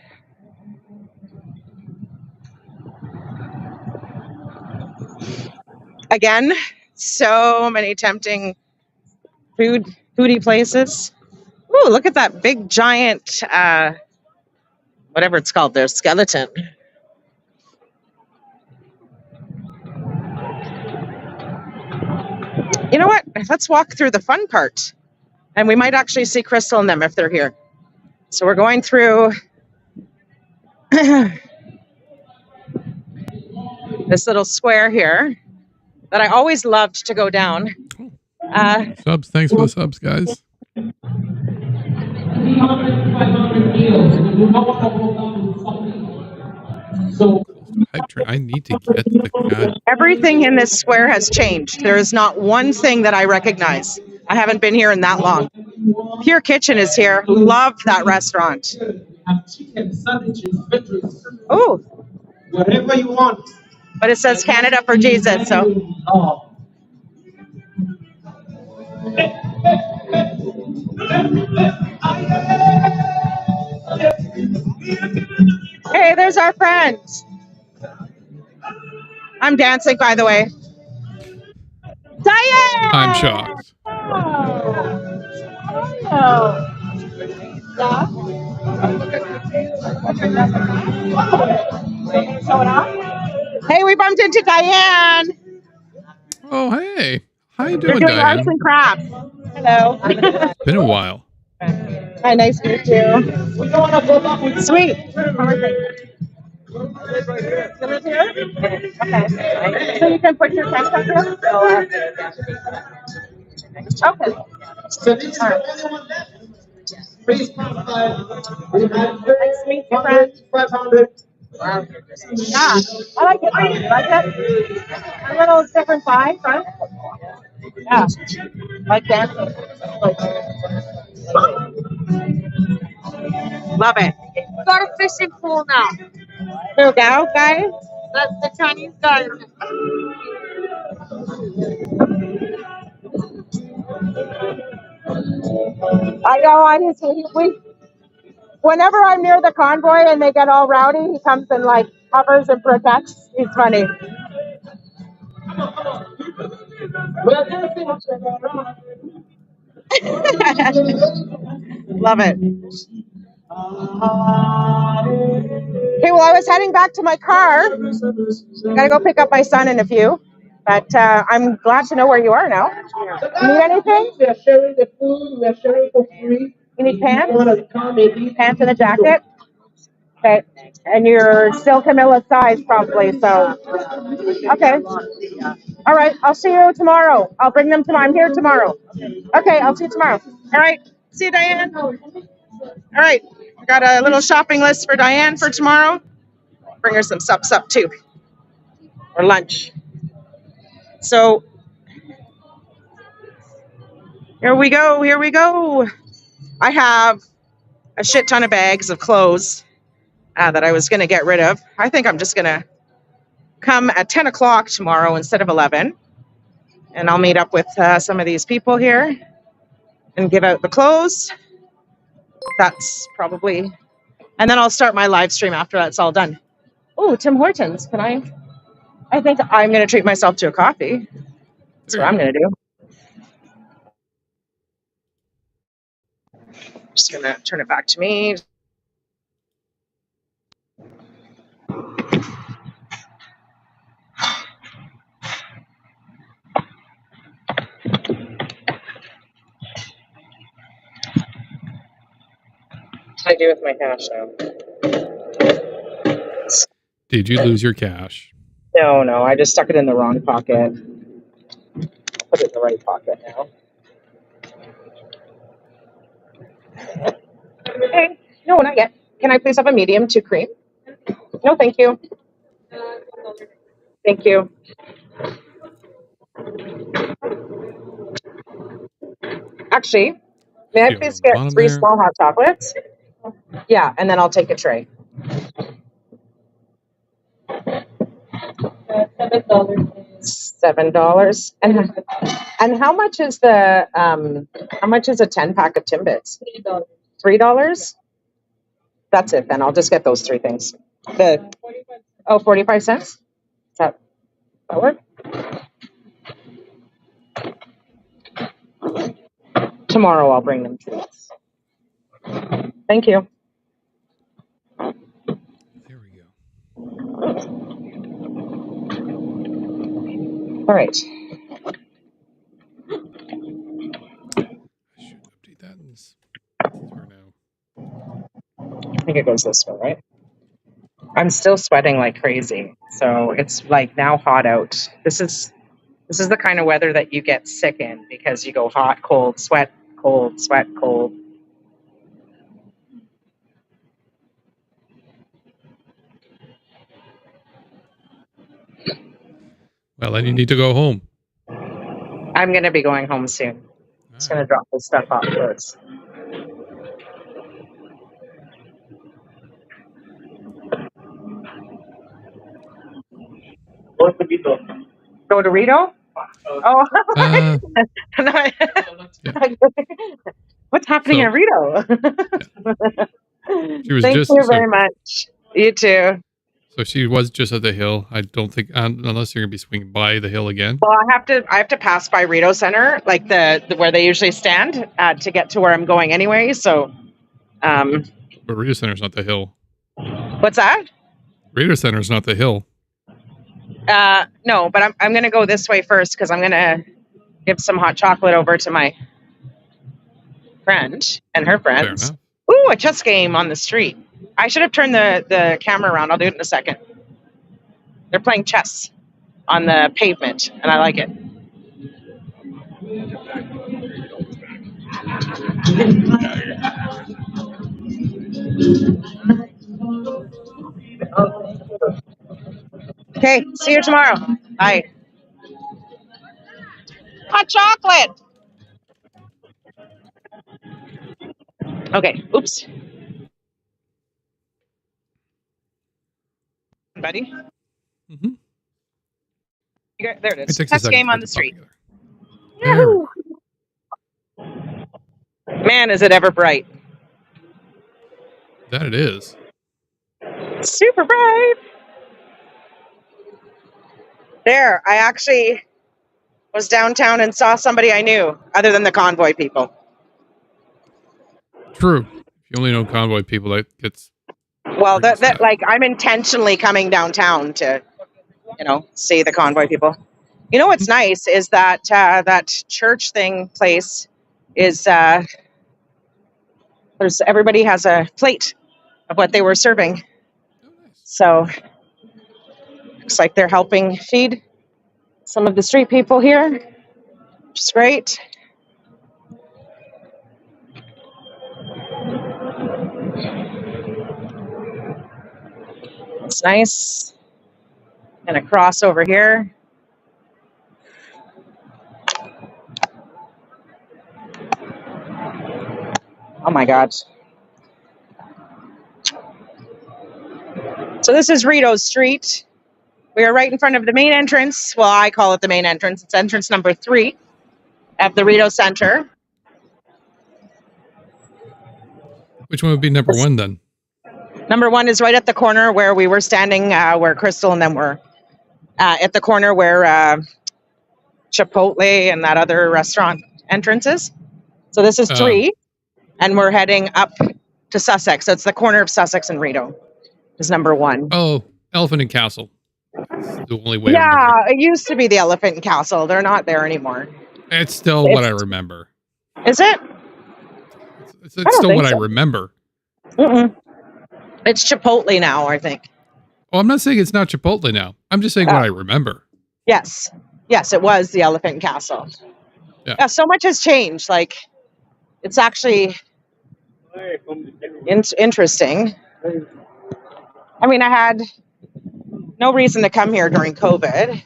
Again, so many tempting foodie places. Ooh, look at that big giant, whatever it's called there, skeleton. You know what? Let's walk through the fun part. And we might actually see Crystal and them if they're here. So we're going through this little square here that I always loved to go down. Subs, thanks for the subs, guys. Close to hype train. I need to get the god. Everything in this square has changed. There is not one thing that I recognize. I haven't been here in that long. Pure Kitchen is here. Love that restaurant. Oh, Whatever you want. but it says Canada for Jesus, so. Hey, there's our friends. I'm dancing, by the way. Diane! I'm shocked. Hey, we bumped into Diane. Oh, hey. How you You're doing, doing arts Diane? and crafts. Hello. It's been a while. Hi, nice to meet you. Sweet. You live here? Okay. So you can put your tent up here? Okay. So this is the only one left. Please come by. We have Nice to meet you, friend. 500. Yeah, I like it. Though. You like it? A little different vibe, right? Yeah, like dancing. Love it. We got a fishing pool now. Little gal, guys. That's the Chinese guy. I go on his. Whenever I'm near the convoy and they get all rowdy, he comes and like hovers and protects. He's funny. Love it. Okay, well, I was heading back to my car. I gotta go pick up my son in a few, but I'm glad to know where you are now. You need anything? We are sharing the food. We are sharing for free. You need pants? You want to come and eat? Pants and a jacket? Okay. And you're still Camilla size probably, so. Okay. All right, I'll see you tomorrow. I'll bring them tomorrow. I'm here tomorrow. Okay, I'll see you tomorrow. All right. See you, Diane. All right. I got a little shopping list for Diane for tomorrow. Bring her some sup too. Or lunch. So here we go. I have a shit ton of bags of clothes that I was going to get rid of. I think I'm just going to come at 10 o'clock tomorrow instead of 11. And I'll meet up with some of these people here and give out the clothes. That's probably, and then I'll start my live stream after that's all done. Oh, Tim Hortons. I think I'm going to treat myself to a coffee. That's what I'm going to do. Just going to turn it back to me. What do I do with my cash now? Did you lose your cash? No, I just stuck it in the wrong pocket. Put it in the right pocket now. Okay. No, not yet. Can I please have a medium to cream? No, thank you. Thank you. Actually, May I See over please on the get bottom 3 there. small hot chocolates? Yeah, and then I'll take a tray. $7. And how much is a 10 pack of Timbits? $3. That's it then. I'll just get those 3 things. 45 cents? Does that work? Tomorrow I'll bring them treats. Thank you. There we go. All right. I should update that. And this is her now. I think it goes this way, right? I'm still sweating like crazy. So it's like now hot out. This is the kind of weather that you get sick in because you go hot, cold, sweat, cold, sweat, cold. Well, then you need to go home. I'm going to be going home soon. All Just right. going to drop this stuff off first. Go to Rito? Oh, Yeah. what's happening So at Rito? she was Thank just you very much. You too. So she was just at the hill. I don't think unless you're gonna be swinging by the hill again. Well, I have to pass by Rito Center, like the where they usually stand, to get to where I'm going anyway. So, But Rita Center's not the hill. what's that? Rita Center's not the hill. No, but I'm gonna go this way first because I'm gonna give some hot chocolate over to my friend and her Fair friends. enough. Ooh, a chess game on the street. I should have turned the camera around. I'll do it in a second. They're playing chess on the pavement, and I like it. Okay, see you tomorrow. Bye. Hot chocolate. Okay, oops. Buddy. Mm-hmm. There it It is. takes a Chess second game for on it the to pop street. together. There. Yahoo! Man, is it ever bright. That it is. Super bright. There, I actually was downtown and saw somebody I knew, other than the convoy people. True. If you only know convoy people, that gets Well, pretty sad. like I'm intentionally coming downtown to, see the convoy people. You know what's nice is that that church thing place is there's everybody has a plate of what they were serving. Oh, nice. So looks like they're helping feed some of the street people here, which is great. It's nice. And across over here. Oh my God. So this is Rito Street. We are right in front of the main entrance. Well, I call it the main entrance. It's entrance number 3 at the Rito Center. Which one would be number 1 then? Number 1 is right at the corner where we were standing, where Crystal and them were. At the corner where Chipotle and that other restaurant entrance is. So this is 3, and we're heading up to Sussex. So it's the corner of Sussex and Rito is number 1. Oh, Elephant and Castle. That's the only way I Yeah, remember it used to be the Elephant and Castle. They're not there anymore. It's still what I remember. Is it? It's still what I so. remember. Mm-mm. It's Chipotle now, I think. Oh, I'm not saying it's not Chipotle now. I'm just saying what I remember. Yes, it was the Elephant and Castle. Yeah. So much has changed. Like, it's actually interesting. I mean, I had no reason to come here during COVID.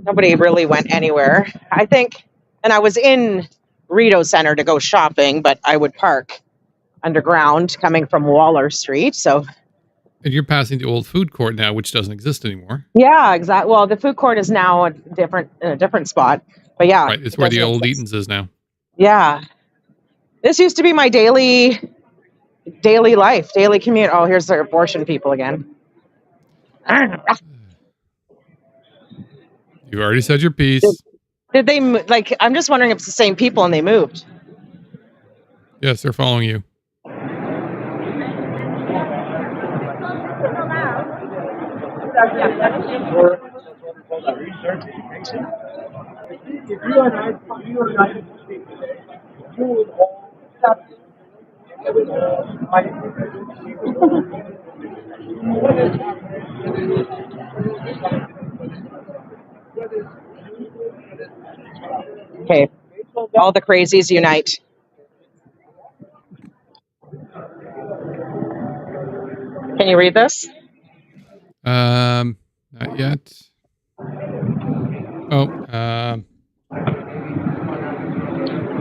Nobody really went anywhere. I think, and I was in Rideau Center to go shopping, but I would park underground coming from Waller Street. So And you're passing the old food court now, which doesn't exist anymore. yeah, exactly. Well, the food court is now in a different spot, but yeah, Right. It's where the doesn't old exist. Eaton's is now. Yeah, this used to be my daily life, daily commute. Oh, here's the abortion people again. You already said your piece. Did they like? I'm just wondering if it's the same people and they moved. Yes, they're following you. Okay, all the crazies unite. Can you read this? Not yet. Oh,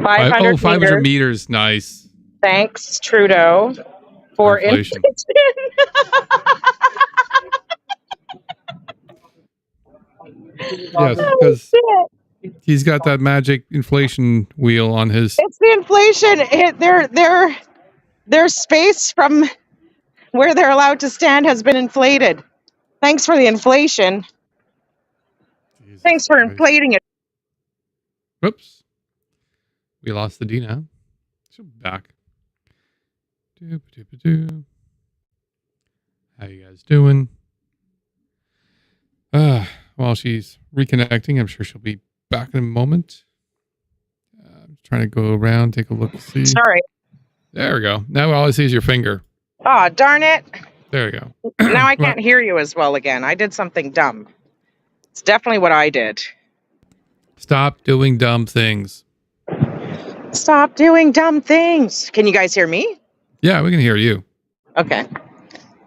500 500 meters. meters. Nice. Thanks, Trudeau, for Inflation. Yes, because he's got that magic inflation wheel on his. It's the inflation. Their space from where they're allowed to stand has been inflated. Thanks for the inflation. Jesus Thanks for Christ. inflating it. Whoops. We lost the Deana. She'll be back. Doop-a-doop-a-doo. How you guys doing? While she's reconnecting, I'm sure she'll be back in a moment. I'm trying to go around, take a look, see. Sorry. There we go. Now all I see is your finger. Oh, darn it. There we go. Now I can't hear you as well again. I did something dumb. It's definitely what I did. Stop doing dumb things. Stop doing dumb things. Can you guys hear me? Yeah, we can hear you. Okay.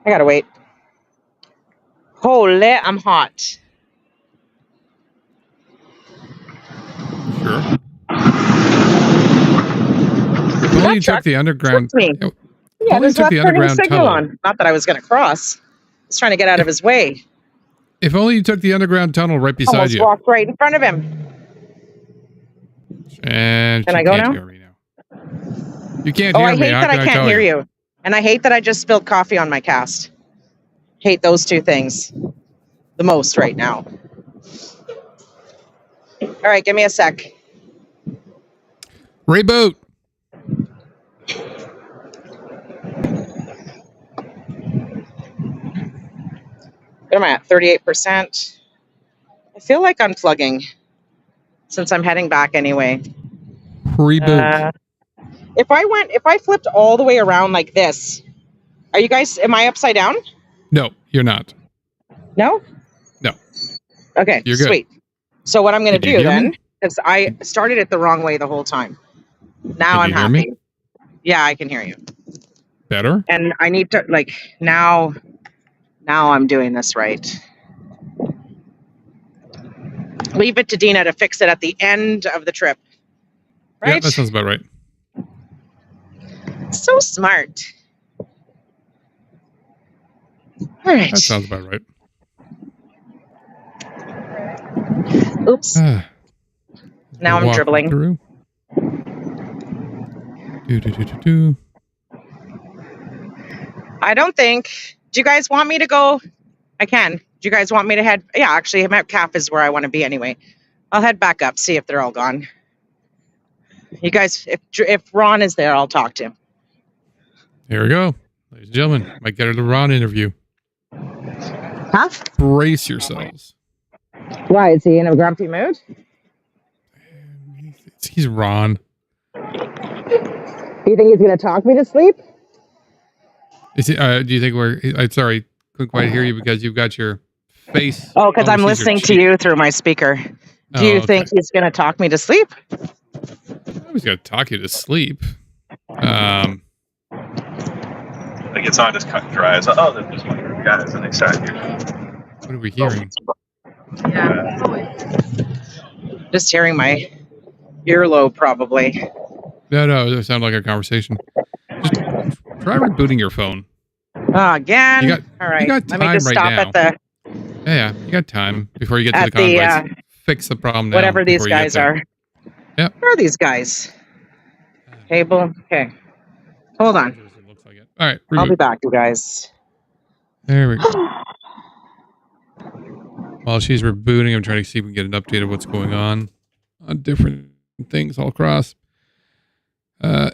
I gotta wait. Holy, I'm hot. Sure. If only you took the underground. Me. If Yeah, only you there's took left the turning underground signal tunnel. on. Not that I was gonna cross. I was trying to get out of his way. If only you took the underground tunnel right beside Almost you. walked right in front of him. And Can she I go can't now? hear me now. You can't Oh, hear I me. hate How that can I can't tell hear you. And I hate that I just spilled coffee on my cast. Hate those two things the most right now. All right, give me a sec. Reboot. What am I at? 38%. I feel like unplugging since I'm heading back anyway. Reboot. If I flipped all the way around like this, am I upside down? No, you're not. No? No. Okay, You're good. sweet. So what I'm going to Did you do hear then, me? because I started it the wrong way the whole time. Now Did I'm you hear me? happy. Yeah, I can hear you. Better? And I need to now I'm doing this right. Leave it to Deana to fix it at the end of the trip. Right? Yeah, that sounds about right. So smart. All right. That sounds about right. Oops. Now I'm Walk dribbling. Through. Do. I don't think. Do you guys want me to go? I can. Do you guys want me to head? Yeah, actually, Metcalf is where I want to be anyway. I'll head back up, see if they're all gone. You guys, if Ron is there, I'll talk to him. Here we go. Ladies and gentlemen, might get a Ron interview. Huh? Brace yourselves. Why? Is he in a grumpy mood? He's Ron. Do you think he's going to talk me to sleep? Is he, do you think I'm sorry, couldn't quite hear you because you've got your face. Oh, because I'm almost sees your listening to cheek. you through my speaker. Do you think he's going to talk me to sleep? I was going to talk you to sleep. Like it's not just cut and dry. It's like, oh, there's just one group of guys and they sat here. What are we hearing? Yeah. Just hearing earlobe, probably. No, it sounded like a conversation. Just try rebooting your phone. Again. You got All right. you got Let me time just right stop now. at the Yeah, you got time before you get to at the convoys. the Fix the problem now. whatever these before you get guys there. are. Yep. Where are these guys? Cable. Okay. Hold on. It looks like it. All right, I'll be reboot. back, you guys. There we go. While she's rebooting, I'm trying to see if we can get an update of what's going on different things all across.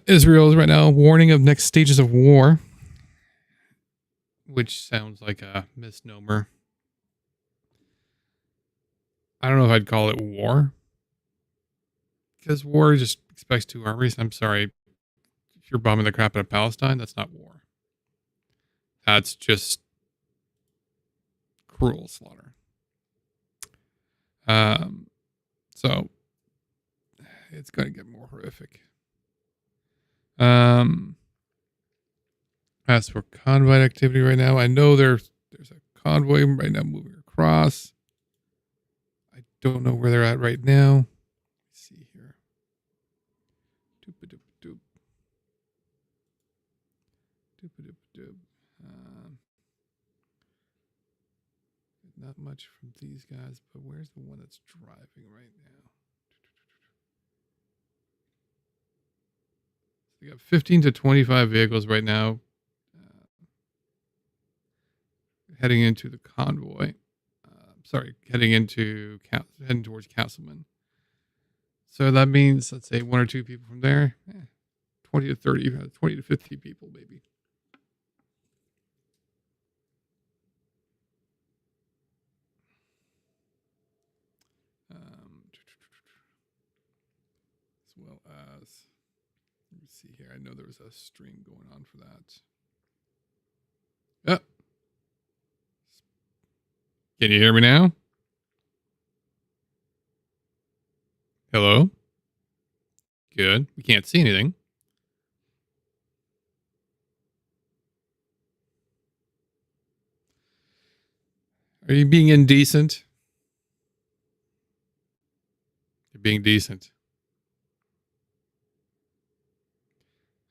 Israel is right now warning of next stages of war, which sounds like a misnomer. I don't know if I'd call it war, because war just expects two armies. I'm sorry, if you're bombing the crap out of Palestine, that's not war. That's just cruel slaughter. So it's going to get more horrific. As for convoy activity right now, I know there's a convoy right now moving across. I don't know where they're at right now. Let's see here. Doop-a-doop-doop. Doop-a-doop-doop. Not much from these guys, but where's the one that's driving right now? We got 15 to 25 vehicles right now heading into the convoy. Heading towards Castleman. So that means, let's say, one or two people from there. 20 to 30, 20 to 50 people, maybe. As well as, let me see here. I know there was a stream going on for that. Oh. Can you hear me now? Hello? Good. We can't see anything. Are you being indecent? You're being decent.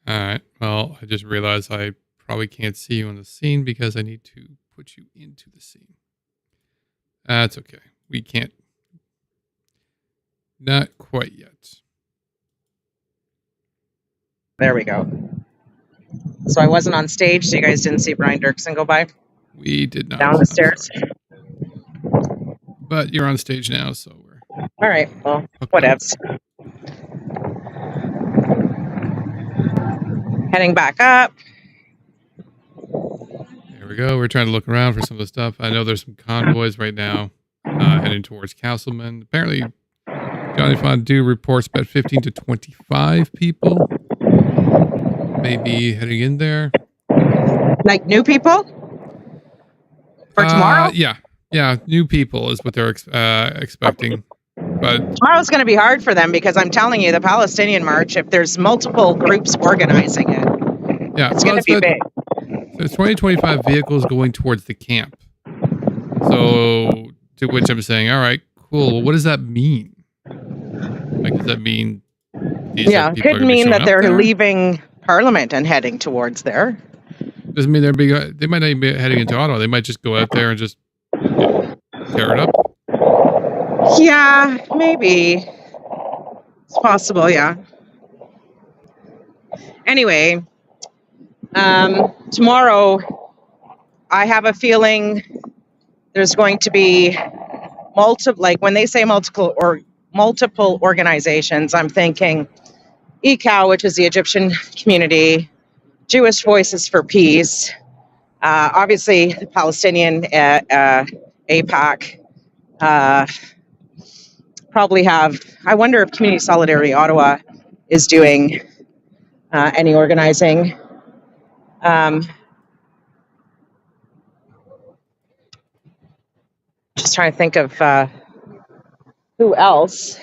All right. Well, I just realized I probably can't see you on the scene because I need to put you into the scene. That's okay. We can't. Not quite yet. There we go. So I wasn't on stage, so you guys didn't see Brian Dirksen go by We did not. down the stairs. But you're on stage now, so we're all right. Well, hooked whatevs. Heading back up. There we go. We're trying to look around for some of the stuff. I know there's some convoys right now heading towards Castleman. Apparently, Johnny Fondue reports about 15 to 25 people maybe heading in there. Like new people? For tomorrow? Yeah. New people is what they're expecting. But tomorrow's going to be hard for them because I'm telling you, the Palestinian March, if there's multiple groups organizing it, it's going to be big. There's 25 vehicles going towards the camp. So, to which I'm saying, all right, cool. Well, what does that mean? Like, does that mean could mean that they're leaving Parliament and heading towards there. Doesn't mean they might not be heading into Ottawa. They might just go out there and just tear it up. Yeah, maybe. It's possible, yeah. Anyway, tomorrow, I have a feeling there's going to be when they say multiple organizations, I'm thinking ECOW, which is the Egyptian community, Jewish Voices for Peace, obviously the Palestinian APAC, probably have, I wonder if Community Solidarity Ottawa is doing any organizing. Just trying to think of who else.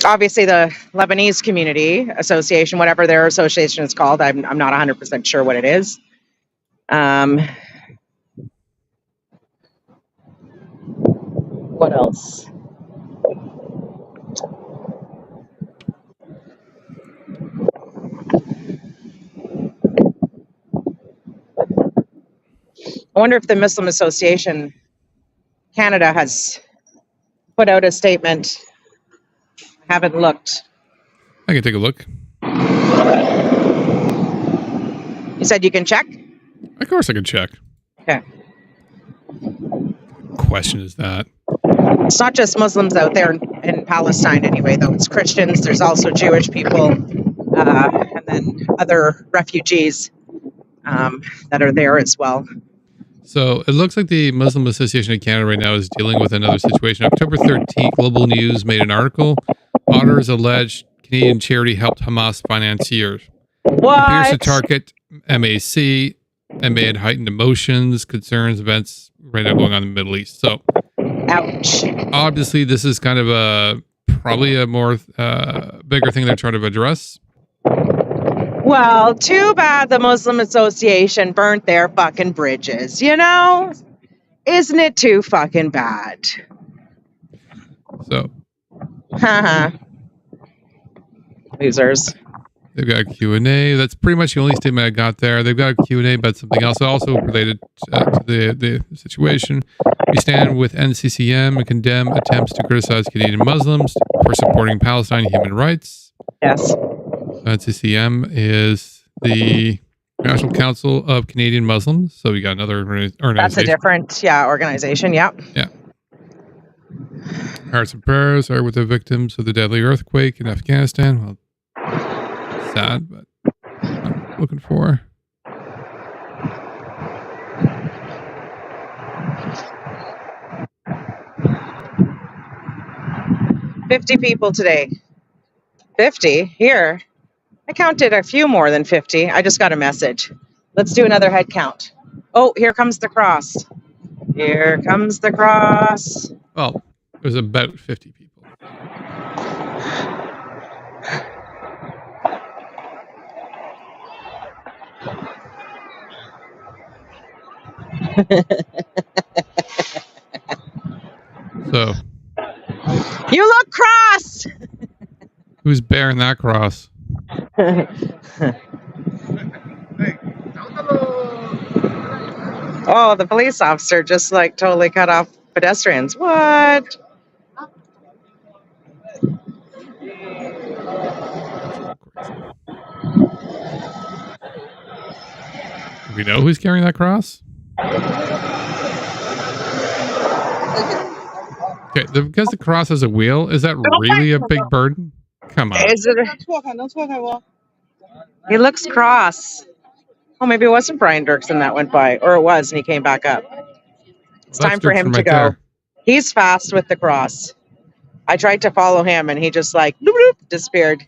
Obviously, the Lebanese Community Association, whatever their association is called, I'm not 100% sure what it is. What else? I wonder if the Muslim Association Canada has put out a statement. I haven't looked. I can take a look. You said you can check? Of course I can check. Okay. Question is that? It's not just Muslims out there in Palestine anyway, though. It's Christians. There's also Jewish people, and then other refugees that are there as well. So it looks like the Muslim Association of Canada right now is dealing with another situation. October 13th, Global News made an article. Auditors alleged Canadian charity helped Hamas financiers. What? It appears to target MAC and may have heightened emotions, concerns, events right now going on in the Middle East. So, ouch. Obviously, this is kind of probably a more bigger thing they're trying to address. Well, too bad the Muslim Association burnt their fucking bridges, you know? Isn't it too fucking bad? So, Haha. Losers. They've got a Q&A. That's pretty much the only statement I got there. They've got a Q&A about something else also related to the situation. We stand with NCCM and condemn attempts to criticize Canadian Muslims for supporting Palestine human rights. Yes. NCCM is the National Council of Canadian Muslims. So we got another organization. That's a different, organization. Yep. Yeah. Hearts and prayers are with the victims of the deadly earthquake in Afghanistan. Well, sad, but I'm looking for. $50 people today. 50 here. I counted a few more than 50. I just got a message. Let's do another head count. Oh, here comes the cross. Here comes the cross. Well, it was about 50 people. So, you look cross. Who's bearing that cross? Oh, the police officer just like totally cut off pedestrians. What? Do we know who's carrying that cross? Okay, because the cross has a wheel, is that really a big burden? Come on. Is it he looks cross. Oh, maybe it wasn't Brian Dirksen that went by, or it was, and he came back up. It's time for him to go. There. He's fast with the cross. I tried to follow him, and he just like bloop, bloop, disappeared.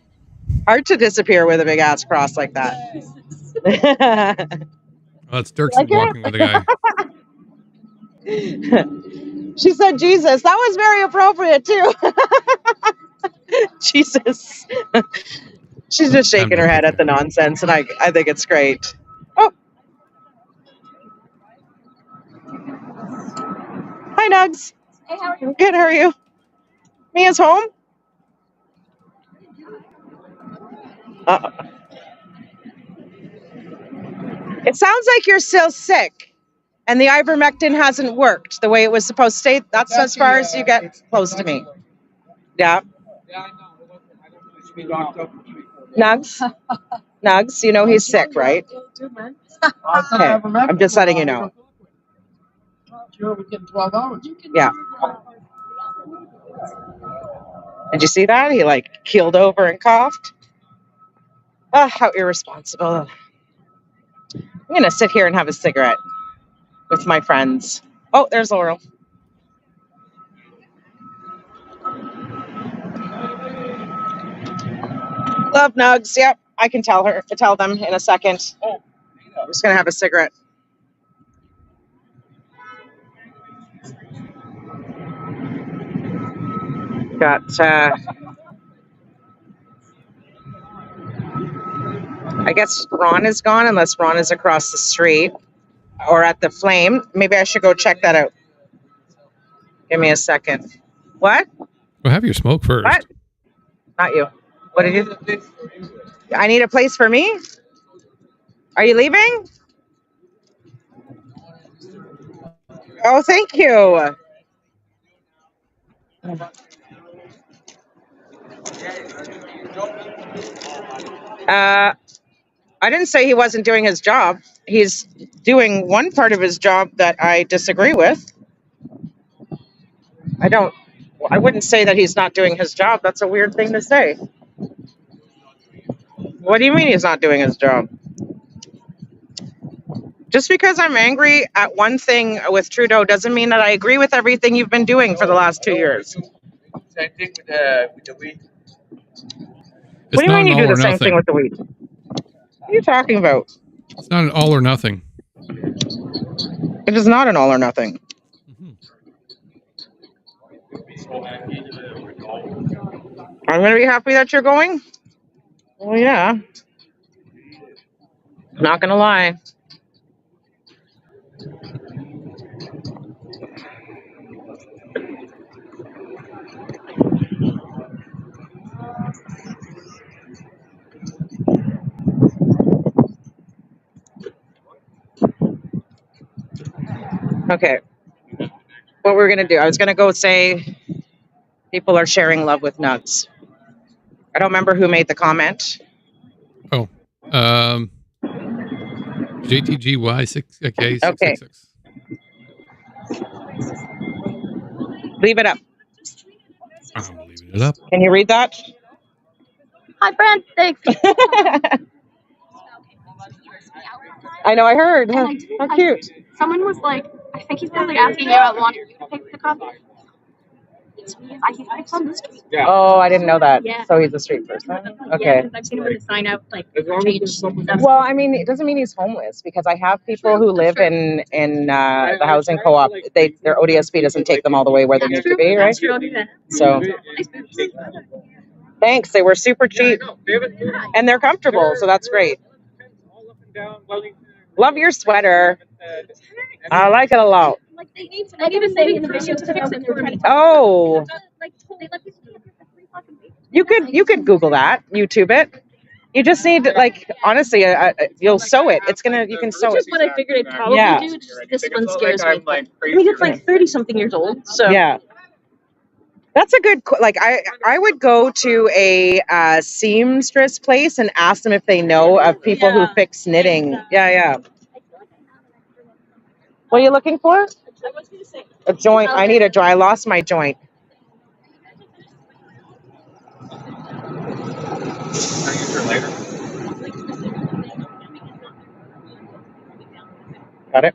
Hard to disappear with a big ass cross like that. Well, that's Dirksen walking with a guy. She said, Jesus. That was very appropriate, too. Jesus. She's just shaking her head at the nonsense, and I think it's great. Oh. Hi, Nugs. Hey, how are you? Good, how are you? Mia's home? Uh-oh. It sounds like you're still sick, and the ivermectin hasn't worked the way it was supposed to stay. That's as far as you get close to me. Yeah. Nugs? Nugs, you know he's sick, right? Okay, I'm just letting you know. Yeah. Did you see that? He like keeled over and coughed. Oh, how irresponsible. I'm going to sit here and have a cigarette with my friends. Oh, there's Laurel. Love Nugs. Yep, I can tell them in a second. I'm just going to have a cigarette. Got, I guess Ron is gone unless Ron is across the street or at the Flame. Maybe I should go check that out. Give me a second. What? Well, have your smoke first. What? Not you. What did you? I need a place for me? Are you leaving? Oh, thank you. I didn't say he wasn't doing his job. He's doing one part of his job that I disagree with. I wouldn't say that he's not doing his job. That's a weird thing to say. What do you mean he's not doing his job? Just because I'm angry at one thing with Trudeau doesn't mean that I agree with everything you've been doing for the last 2 years. Same thing with the weed. What It's do you not mean an you all do or the same thing nothing. with the wheat? What are you talking about? It's not an all or nothing. It is not an all or nothing. Mhm. I'm going to be happy that you're going. Well, yeah. Not going to lie. Okay. What we're going to do, I was going to go say people are sharing love with nuts. I don't remember who made the comment. Oh, JTGY6 Okay. 666. Leave it up. I'm leaving it up. Can you read that? Hi, friend. Thanks. I know, I heard. And How, I didn't- how cute. Someone was like, I think he's probably asking you I want you to pick the coffee. It's me. He's picked on the street. Oh, I didn't know that. Yeah. So he's a street person. Yeah, Okay. 'cause I've seen him with a sign out, like, As long as change there's someone stuff. Well, I mean, it doesn't mean he's homeless because I have people who live in the housing co-op. Their ODSP doesn't take them all the way where they need to be, right? That's true. I'll do that. So thanks. They were super cheap and they're comfortable, so that's great. Love your sweater. I like it a lot. Like, they need to say in the vision to fix it. They were trying to Oh, like, they let people do it for free fucking week. you could Google that, YouTube it. You just need, like, honestly, you'll sew it. It's gonna, you can sew Which it. is what I figured I'd probably Yeah. do. Just, this one scares me. I mean, it's like 30-something years old, so. Yeah. That's a good, like, I would go to a seamstress place and ask them if they know of people who fix knitting. Yeah. What are you looking for? A joint. I need a joint. I lost my joint. Got it?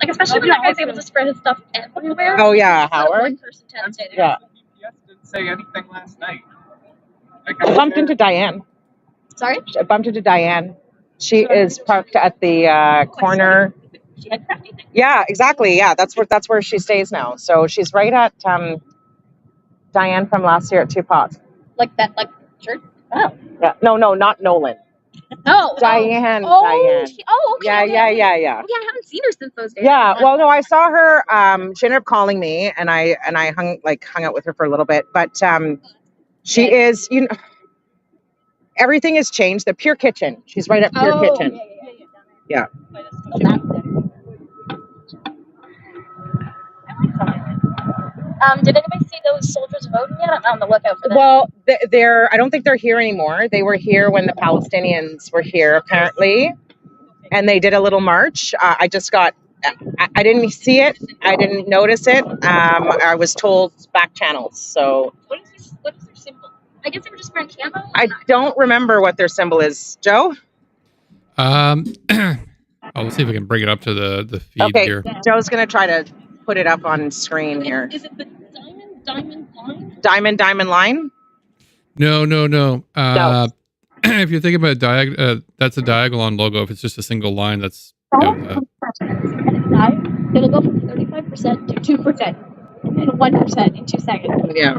Like, especially when that guy's able to spread his stuff everywhere. Oh, yeah, Just let Howard. one person tend to. Yeah. didn't say anything last night. I bumped into Diane. Sorry? I bumped into Diane. She is parked at the corner. She had crafty things. Yeah, exactly. Yeah, that's where she stays now. So she's right at Diane from last year at Two Pots. Like that, like, shirt? Oh. Yeah. No, not Nolan. No. Diane. Oh, Diane. okay. Yeah. Oh, yeah, I haven't seen her since those days. Yeah. Well, no, I saw her. She ended up calling me, and I hung out with her for a little bit. But she is, everything has changed. The Pure Kitchen. She's right at Pure Kitchen. Yeah. Did anybody see those soldiers voting yet? I'm on the lookout for them. Well, I don't think they're here anymore. They were here when the Palestinians were here, apparently, and they did a little march. I didn't see it. I didn't notice it. I was told back channels. So What is their symbol? I guess they were just wearing camo. I don't remember what their symbol is. Joe? I'll see if I can bring it up to the feed Okay, here. Joe's gonna try to put it up on screen here. Is it the diamond line? Diamond line? No. No. If you're thinking about that's a Diagolon logo. If it's just a single line, that's It'll go from 35% to 2% and 1% in 2 seconds. Yeah.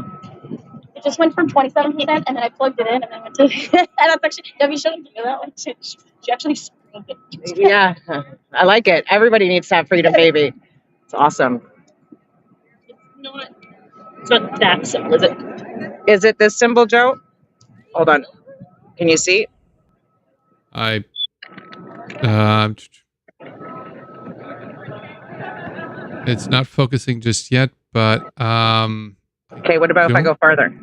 It just went from 27%, and then I plugged it in, and then went to. And that's actually Debbie showed me that one. She actually screamed it. Yeah, I like it. Everybody needs to have freedom, baby. It's awesome. It's not that simple, is it? Is it this symbol, Joe? Hold on. Can you see? I It's not focusing just yet, but Okay, what about if I go farther?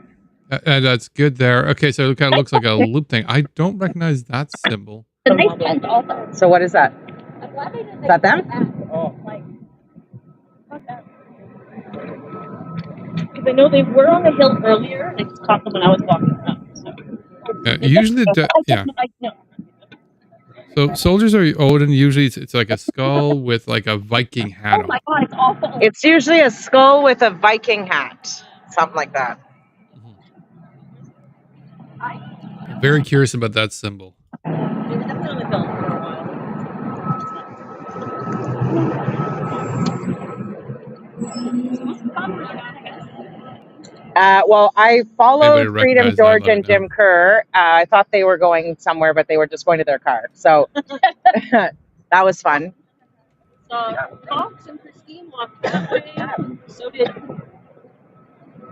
That's good there. Okay, so it kind of looks like a loop thing. I don't recognize that symbol. The nice tent also. So what is that? I'm glad they didn't. Is that them? Oh. Like, fuck that. Because I know they were on the hill earlier, and I just caught them when I was walking around. So. Usually, yeah. No. So soldiers are Odin. Usually, it's like a skull with like a Viking hat Oh my god, it's awful. It's usually a skull with a Viking hat, something like that. I'm very curious about that symbol. They were definitely on the hill for a while. Well, I followed Anybody Freedom recognize George that, let and me know. Jim Kerr. I thought they were going somewhere, but they were just going to their car. So that was fun. Cox and Christine walked that way. So did the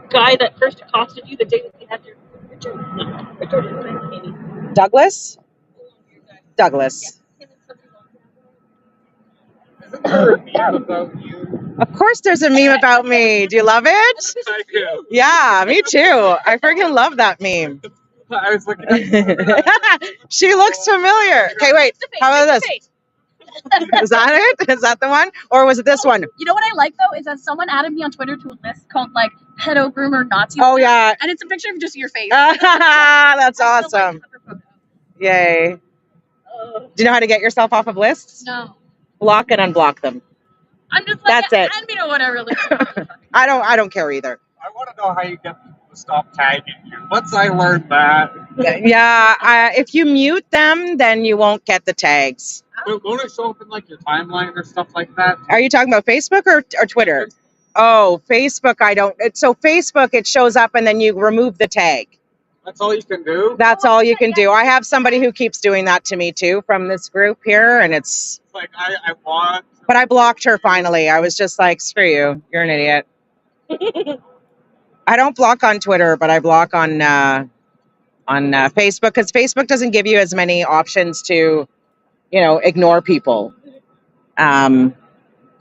guy that first accosted you the day that you had your Richard. No, Richard and maybe. Douglas? Douglas. Isn't there a meme about you? Of course there's a meme about me. Do you love it? I do. Yeah, me too. I freaking love that meme. I was looking at She looks familiar. Okay, wait. How about this? Is that it? Is that the one? Or was it this one? You know what I like though is that someone added me on Twitter to a list called like pedo groomer Nazi. Oh yeah. And it's a picture of just your face. That's awesome. Yay. Do you know how to get yourself off of lists? No. Block and unblock them. I'm just like, That's it. add me to whatever list. I don't care either. I want to know how you get people to stop tagging you. Once I learned that. Yeah, if you mute them, then you won't get the tags. But won't it show up in like your timeline or stuff like that? Are you talking about Facebook or Twitter? Oh, Facebook, I don't. So Facebook, it shows up and then you remove the tag. That's all you can do? That's all you can do. I have somebody who keeps doing that to me too from this group here, and it's Like I want. But I blocked her finally. I was just like, screw you. You're an idiot. I don't block on Twitter, but I block on Facebook because Facebook doesn't give you as many options to, ignore people,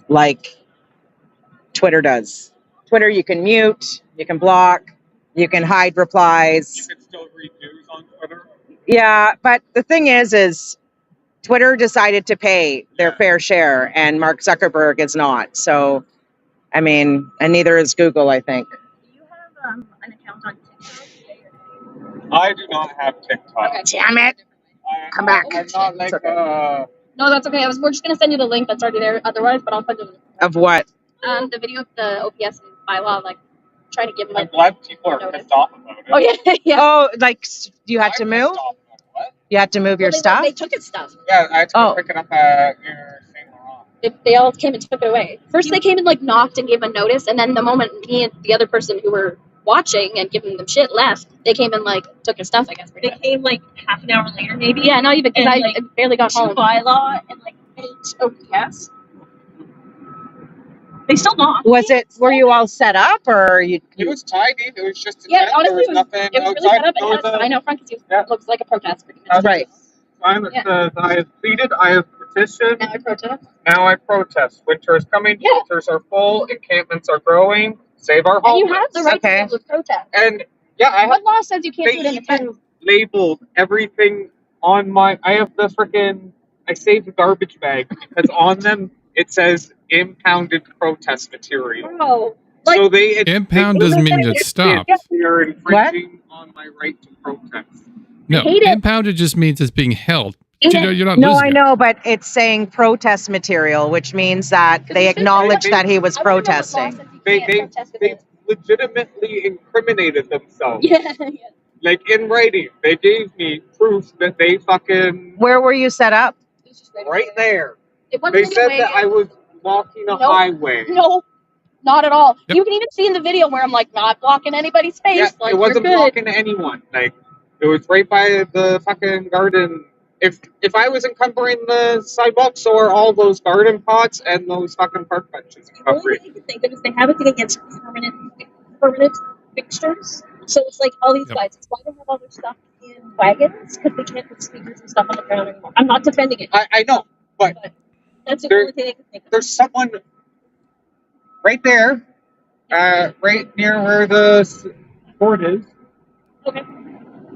like Twitter does. Twitter, you can mute, you can block, you can hide replies. You can still read news on Twitter. Yeah, but the thing is Twitter decided to pay their fair share, and Mark Zuckerberg is not. So, I mean, and neither is Google, I think. Do you have an account on TikTok? I do not have TikTok. Okay. Damn it. Come back. I'm not like No, that's okay. We're just gonna send you the link that's already there otherwise, but I'll send you Of what? the video of the OPS bylaw, like trying to give them I'm like glad people are pissed off about it. Oh yeah, yeah. Oh, like you had to I'm move? pissed off about what? You had to move your stuff? They took his stuff. Yeah, I had to go Oh. pick it up at your St. Laurent. They all came and took it away. First, they came and like knocked and gave a notice, and then the moment me and the other person who were watching and giving them shit left, they came and like took his stuff. I guess they came like half an hour later, maybe. Yeah, not even because I barely got home. Bylaw and like 8 OPS. They still knocked. Were you all set up or you? It was tidy. It was just a Yeah, tent. honestly, There was nothing it was really outside. set up. There It was had a sign out front because Yeah. it looks like a protest. Pretty much. That's Right. sign that says, I have pleaded, I have petitioned, Now I protest. now I protest. Winter is coming, Yeah. shelters are full, encampments are growing, save our And you homeless. have the right Okay. to be able to protest. And yeah, I have, What law says you can't they do it in the tent? even labeled everything on my, I have the freaking, I saved the garbage bag because on them it says impounded protest material. Bro, like, So they Impound doesn't mean it stopped. They're infringing on my right to protest. No, hate it. impounded just means it's being held. You're not No, losing I it. know, but it's saying protest material, which means that they acknowledge that he was I wanna know what law protesting. says you They can't protest with they it. legitimately incriminated themselves. Yeah, yeah. Like in writing, they gave me proof that they fucking Where were you set up? It was just right there. It wasn't They in a said way- that I was blocking a Nope. highway. No, not at all. Yep. You can even see in the video where I'm like not blocking anybody's face. Yeah, like it wasn't you're good. blocking anyone. Like it was right by the fucking garden. If I was encumbering the sidewalk, so are all those garden pots and those fucking park benches The only encumbering. thing I can think of is they have it against permanent fixtures. So it's like all these Yep. guys. It's why they have all their stuff in wagons because they can't put speakers and stuff on the ground anymore. I'm not defending it. I know, but That's the There- only thing I can think of. there's someone right there, right near where the board is. Okay.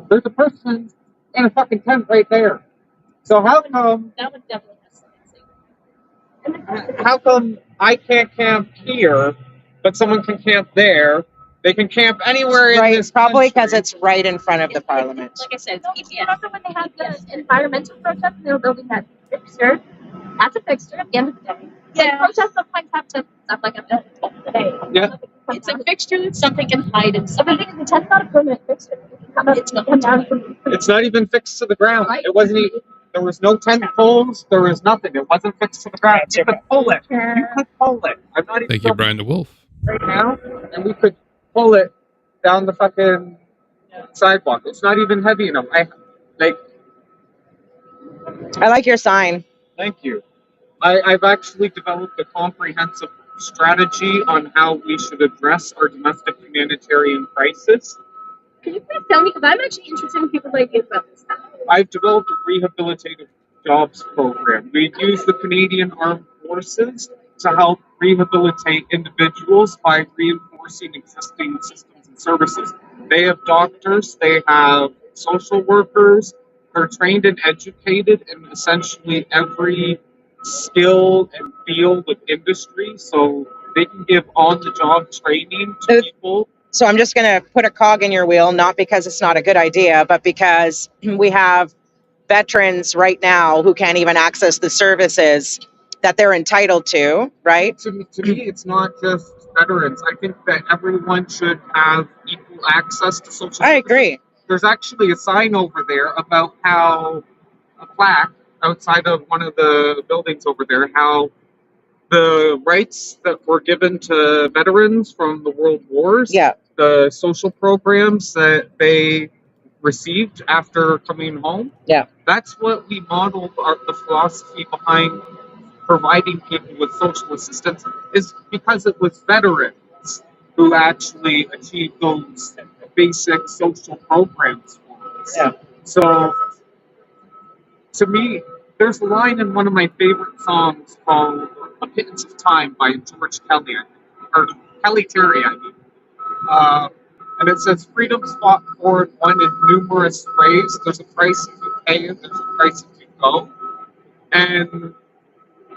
There's a person in a fucking tent right there. So how come That would definitely have something. how come I can't camp here, but someone can camp there? They can camp anywhere in Right, this probably because country. it's right in front of the parliament. Like I said, it's EPS. Remember when they had the environmental protest and they were building that fixture? That's a fixture at the end of the day. Yeah. Like, protests sometimes have to stuff like at the end of the day. Yeah. It's a fixture that something can hide in. So the thing is, the tent's not a permanent fixture. It's not down from. It's not even fixed to the ground. Right. It wasn't even. There was no tent poles. There was nothing. It wasn't fixed to the ground. You could pull it. You could pull it. I'm not even Thank you, Brian the Wolf. right now, and we could pull it down the fucking sidewalk. It's not even heavy enough. I like your sign. Thank you. I've actually developed a comprehensive strategy on how we should address our domestic humanitarian crisis. Can you please tell me? Because I'm actually interested in people's ideas about this stuff. I've developed a rehabilitative jobs program. We use the Canadian Armed Forces to help rehabilitate individuals by reinforcing existing systems and services. They have doctors, they have social workers, they're trained and educated in essentially every skill and field of industry, so they can give on-the-job training to people. So I'm just going to put a cog in your wheel, not because it's not a good idea, but because we have veterans right now who can't even access the services that they're entitled to, right? To me, it's not just veterans. I think that everyone should have equal access to social I services. agree. There's actually a sign over there about how a plaque outside of one of the buildings over there, how the rights that were given to veterans from the world wars, Yeah. the social programs that they received after coming home, Yeah. that's what we modeled the philosophy behind providing people with social assistance, is because it was veterans who actually achieved those basic social programs for us. Yeah. So, to me, there's a line in one of my favorite songs called "A Pittance of Time" by George Kelly, or Kelly Terry, I mean. And it says, "Freedom's fought for and won in numerous ways. There's a price if you pay and there's a price if you go." And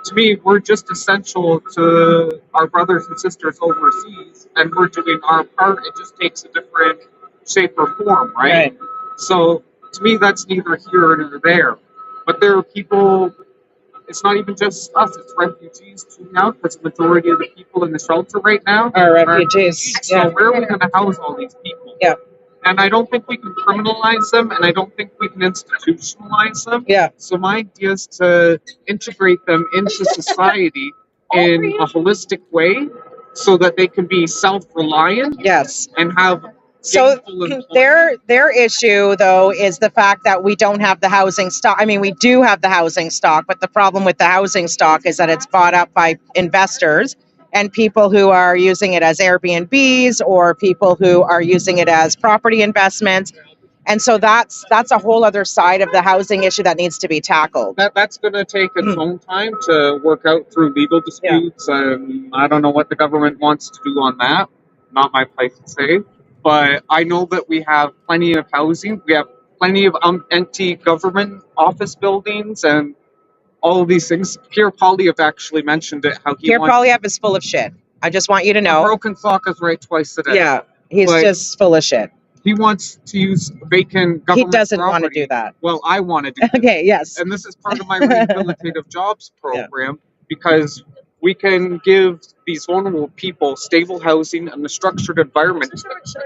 to me, we're just essential to our brothers and sisters overseas, and we're doing our part. It just takes a different shape or form, right? So, to me, that's neither here nor there. But there are people, it's not even just us, it's refugees too now, because the majority of the people in the shelter right now Our refugees. So, Yeah. where are we going to house all these people? Yeah. And I don't think we can criminalize them, and I don't think we can institutionalize them. Yeah. So my idea is to integrate them into society in a holistic way so that they can be self-reliant Yes. and have So gainful employment. their issue though is the fact that we don't have the housing stock. I mean, we do have the housing stock, but the problem with the housing stock is that it's bought up by investors and people who are using it as Airbnbs or people who are using it as property investments. And so that's a whole other side of the housing issue that needs to be tackled. That's going to take its own time to work out through legal disputes. I don't know what the government wants to do on that. Not my place to say. But I know that we have plenty of housing. We have plenty of empty government office buildings and all of these things. Pierre Poilievre actually mentioned it. How he Pierre wants Poilievre is full of shit. I just want you to a know. broken sock is right twice a day. Yeah, he's But just full of shit. he wants to use vacant He government doesn't want to property. do that. Well, I want to do that. Okay, yes. And this is part of my rehabilitative jobs program because we can give these vulnerable people stable housing and a structured environment.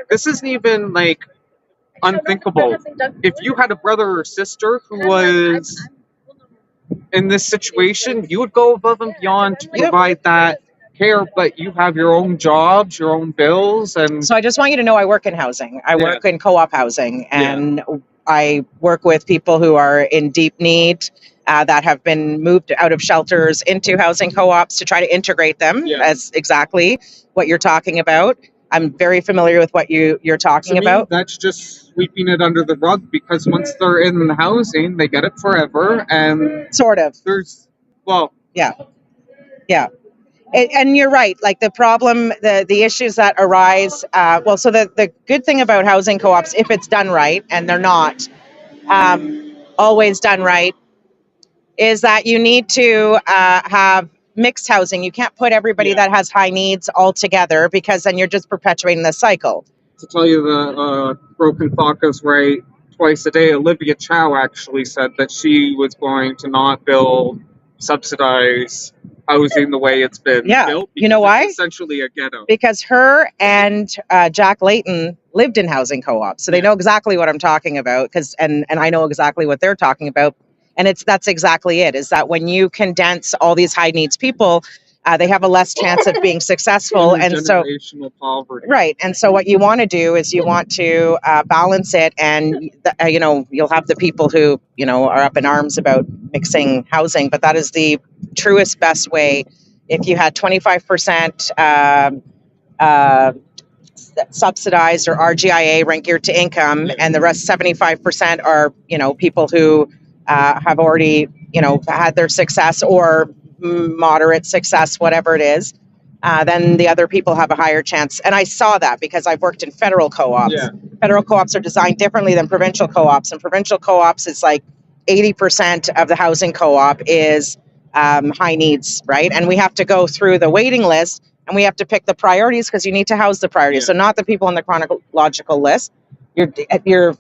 This isn't even like unthinkable. If you had a brother or sister who was in this situation, you would go above and beyond to provide that care, but you have your own jobs, your own bills, and So I just want you to know I work in housing. I work in co-op housing, and I work with people who are in deep need that have been moved out of shelters into housing co-ops to try to integrate them as exactly what you're talking about. I'm very familiar with what you're To talking me, about. that's just sweeping it under the rug because once they're in the housing, they get it forever. And Sort of. there's, well, Yeah. Yeah. And you're right. Like the problem, the issues that arise. So the good thing about housing co-ops, if it's done right, and they're not always done right, is that you need to have mixed housing. You can't put everybody that has high needs all together because then you're just perpetuating the cycle. to tell you the broken clock is right twice a day, Olivia Chow actually said that she was going to not subsidize housing the way it's been built. You know because why? It's essentially a ghetto. Because her and Jack Layton lived in housing co-ops, so they know exactly what I'm talking about. And I know exactly what they're talking about. And that's exactly it. Is that when you condense all these high needs people, they have a less chance of being successful. And so Generational poverty. right. And so what you want to do is you want to balance it, and you'll have the people who are up in arms about mixing housing, but that is the truest best way. If you had 25% subsidized or RGIA, rent geared to income, and the rest 75% are people who have already had their success or moderate success, whatever it is. Then the other people have a higher chance. And I saw that because I've worked in federal co-ops. Yeah. Federal co-ops are designed differently than provincial co-ops. And provincial co-ops, it's like 80% of the housing co-op is high needs, right? And we have to go through the waiting list and we have to pick the priorities because you need to house the priorities. So not the people on the chronological list. You're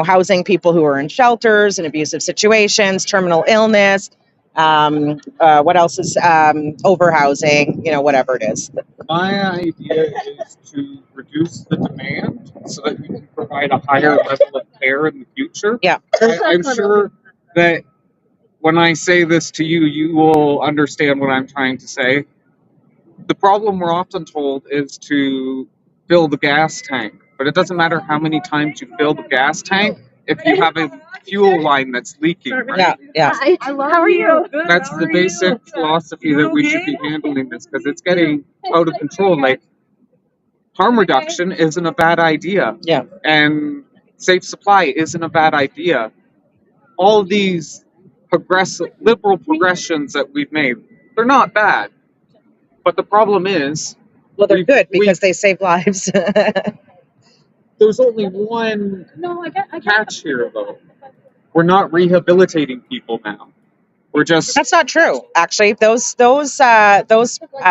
housing people who are in shelters and abusive situations, terminal illness. What else is overhousing? Whatever it is. My idea is to reduce the demand so that we can provide a higher level of care in the future. Yeah. I'm sure that when I say this to you, you will understand what I'm trying to say. The problem we're often told is to fill the gas tank, but it doesn't matter how many times you fill the gas tank if you have a fuel line that's leaking, right? Yeah. How are you? That's the basic philosophy that we should be handling this because it's getting out of control. Like, harm reduction isn't a bad idea. Yeah. And safe supply isn't a bad idea. All these liberal progressions that we've made, they're not bad. But the problem is, well, they're good because they save lives. There's only one catch here, though. We're not rehabilitating people now. We're just. That's not true. Actually, those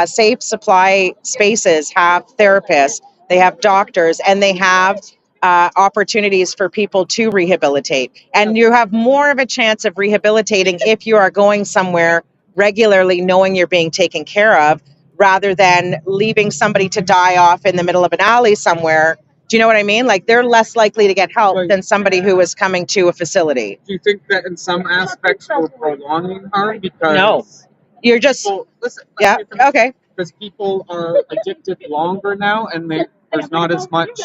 safe supply spaces have therapists, they have doctors, and they have opportunities for people to rehabilitate. And you have more of a chance of rehabilitating if you are going somewhere regularly, knowing you're being taken care of, rather than leaving somebody to die off in the middle of an alley somewhere. Do you know what I mean? Like, they're less likely to get help than somebody who is coming to a facility. Do you think that in some aspects we're prolonging harm? Because no, you're just yeah, okay. Because people are addicted longer now, and there's not as much,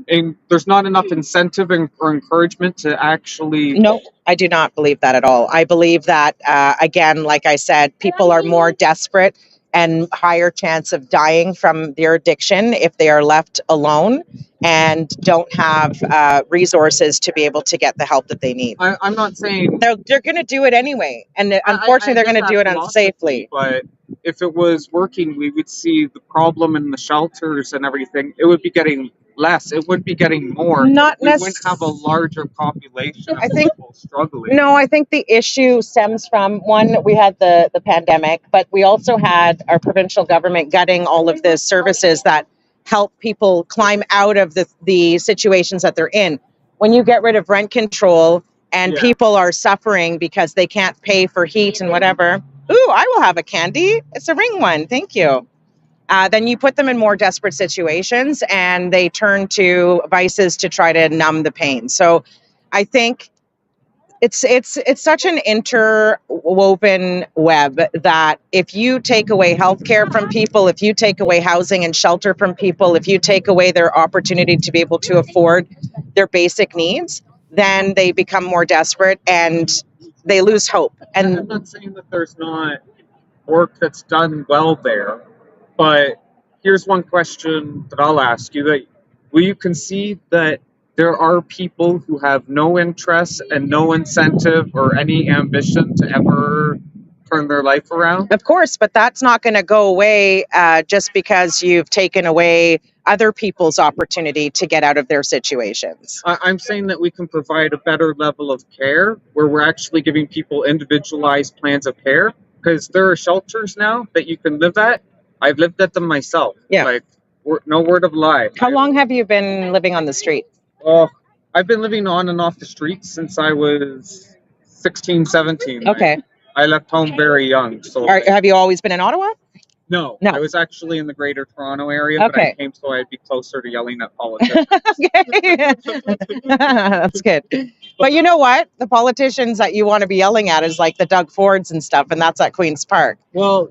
and there's not enough incentive or encouragement to actually. No, I do not believe that at all. I believe that again, like I said, people are more desperate and higher chance of dying from their addiction if they are left alone and don't have resources to be able to get the help that they need. I'm not saying they're going to do it anyway, and unfortunately, they're going to do it unsafely. But if it was working, we would see the problem in the shelters and everything. It would be getting less. It would be getting more. Not we wouldn't have a larger population of people struggling. No, I think the issue stems from, one, we had the pandemic, but we also had our provincial government gutting all of the services that help people climb out of the situations that they're in. When you get rid of rent control and people are suffering because they can't pay for heat and whatever, ooh, I will have a candy. It's a ring one. Thank you. Then you put them in more desperate situations and they turn to vices to try to numb the pain. So I think it's such an interwoven web that if you take away healthcare from people, if you take away housing and shelter from people, if you take away their opportunity to be able to afford their basic needs, then they become more desperate and they lose hope. And I'm not saying that there's not work that's done well there, but here's one question that I'll ask you: that will you concede that there are people who have no interest and no incentive or any ambition to ever turn their life around? Of course, but that's not going to go away just because you've taken away other people's opportunity to get out of their situations. I'm saying that we can provide a better level of care where we're actually giving people individualized plans of care, because there are shelters now that you can live at. I've lived at them myself. Yeah. Like, no word of lie. How long have you been living on the street? Oh, I've been living on and off the streets since I was 16, 17. Okay. I left home very young. So Have you always been in Ottawa? No, No. I was actually in the Greater Toronto area, but I Okay. came so I'd be closer to yelling at politicians. Okay. That's good. But you know what? The politicians that you want to be yelling at is like the Doug Fords and stuff, and that's at Queen's Park. Well,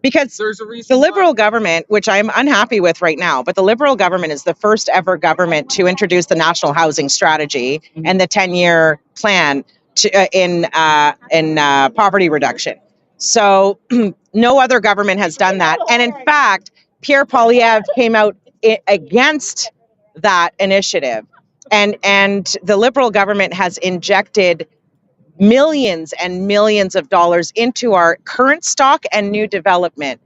because there's a reason the Liberal why. government, which I'm unhappy with right now, but the Liberal government is the first ever government to introduce the National Housing Strategy and the 10-year plan to, in poverty reduction. So no other government has done that. And in fact, Pierre Poilievre came out against that initiative. And the Liberal government has injected millions and millions of dollars into our current stock and new development.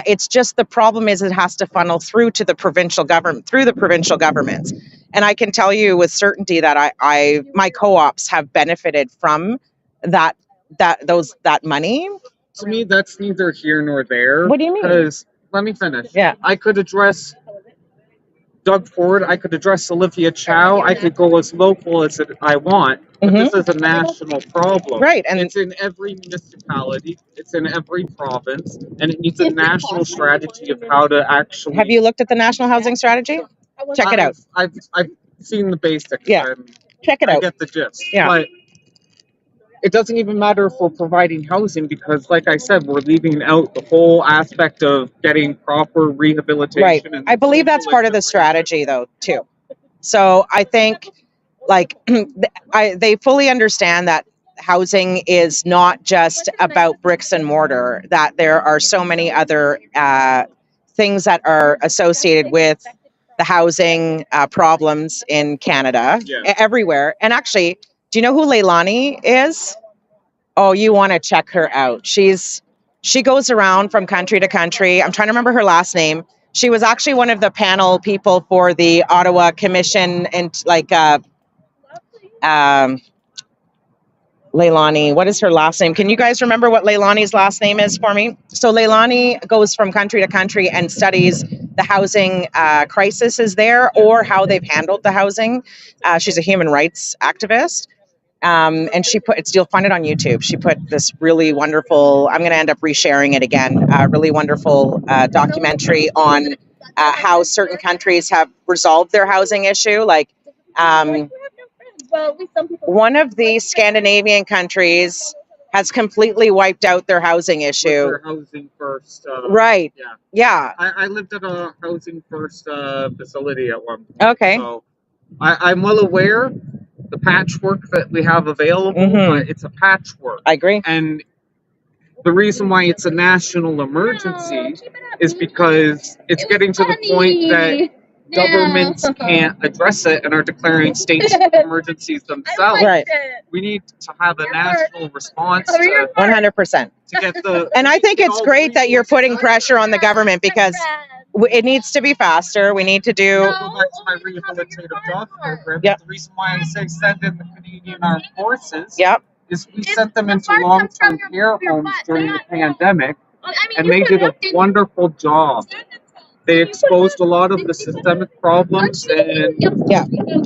It's just the problem is it has to funnel through to the provincial government, through the provincial governments. And I can tell you with certainty that my co-ops have benefited from that money. To me, that's neither here nor there. What do you mean? Because, let me finish. Yeah. I could address Doug Ford, I could address Olivia Chow, I could go as local as I want, but this is a national problem. Right. And it's in every municipality, it's in every province, and it needs a national strategy of how to actually... Have you looked at the National Housing Strategy? Check it out. I've seen the basics. Yeah. Check it out. I get the gist. Yeah. But it doesn't even matter if we're providing housing because, like I said, we're leaving out the whole aspect of getting proper rehabilitation. Right. And I believe that's part of the strategy, though, too. So I think, like, they fully understand that housing is not just about bricks and mortar, that there are so many other things that are associated with the housing problems in Canada, everywhere. And actually, do you know who Leilani is? Oh, you want to check her out. She goes around from country to country. I'm trying to remember her last name. She was actually one of the panel people for the Ottawa Commission and Leilani. What is her last name? Can you guys remember what Leilani's last name is for me? So Leilani goes from country to country and studies the housing crisis is there or how they've handled the housing. She's a human rights activist. And you'll find it on YouTube. She put this really wonderful, I'm going to end up resharing it again, really wonderful documentary on how certain countries have resolved their housing issue. Like one of the Scandinavian countries has completely wiped out their housing issue. With their housing first. Right. Yeah. I lived at a housing first facility at one point. Okay. So I'm well aware the patchwork that we have available, but it's a patchwork. I agree. And the reason why it's a national emergency is because it's getting to the point that governments can't address it and are declaring state emergencies themselves. Right. We need to have a national response to 100%. to get the... And I think it's great that you're putting pressure on the government because it needs to be faster. We need to do... Go back to my rehabilitative jobs program. Yep. The reason why I say send in the Canadian Armed Forces is we sent them into long-term care homes during the pandemic, and they did a wonderful job. They exposed a lot of the systemic problems in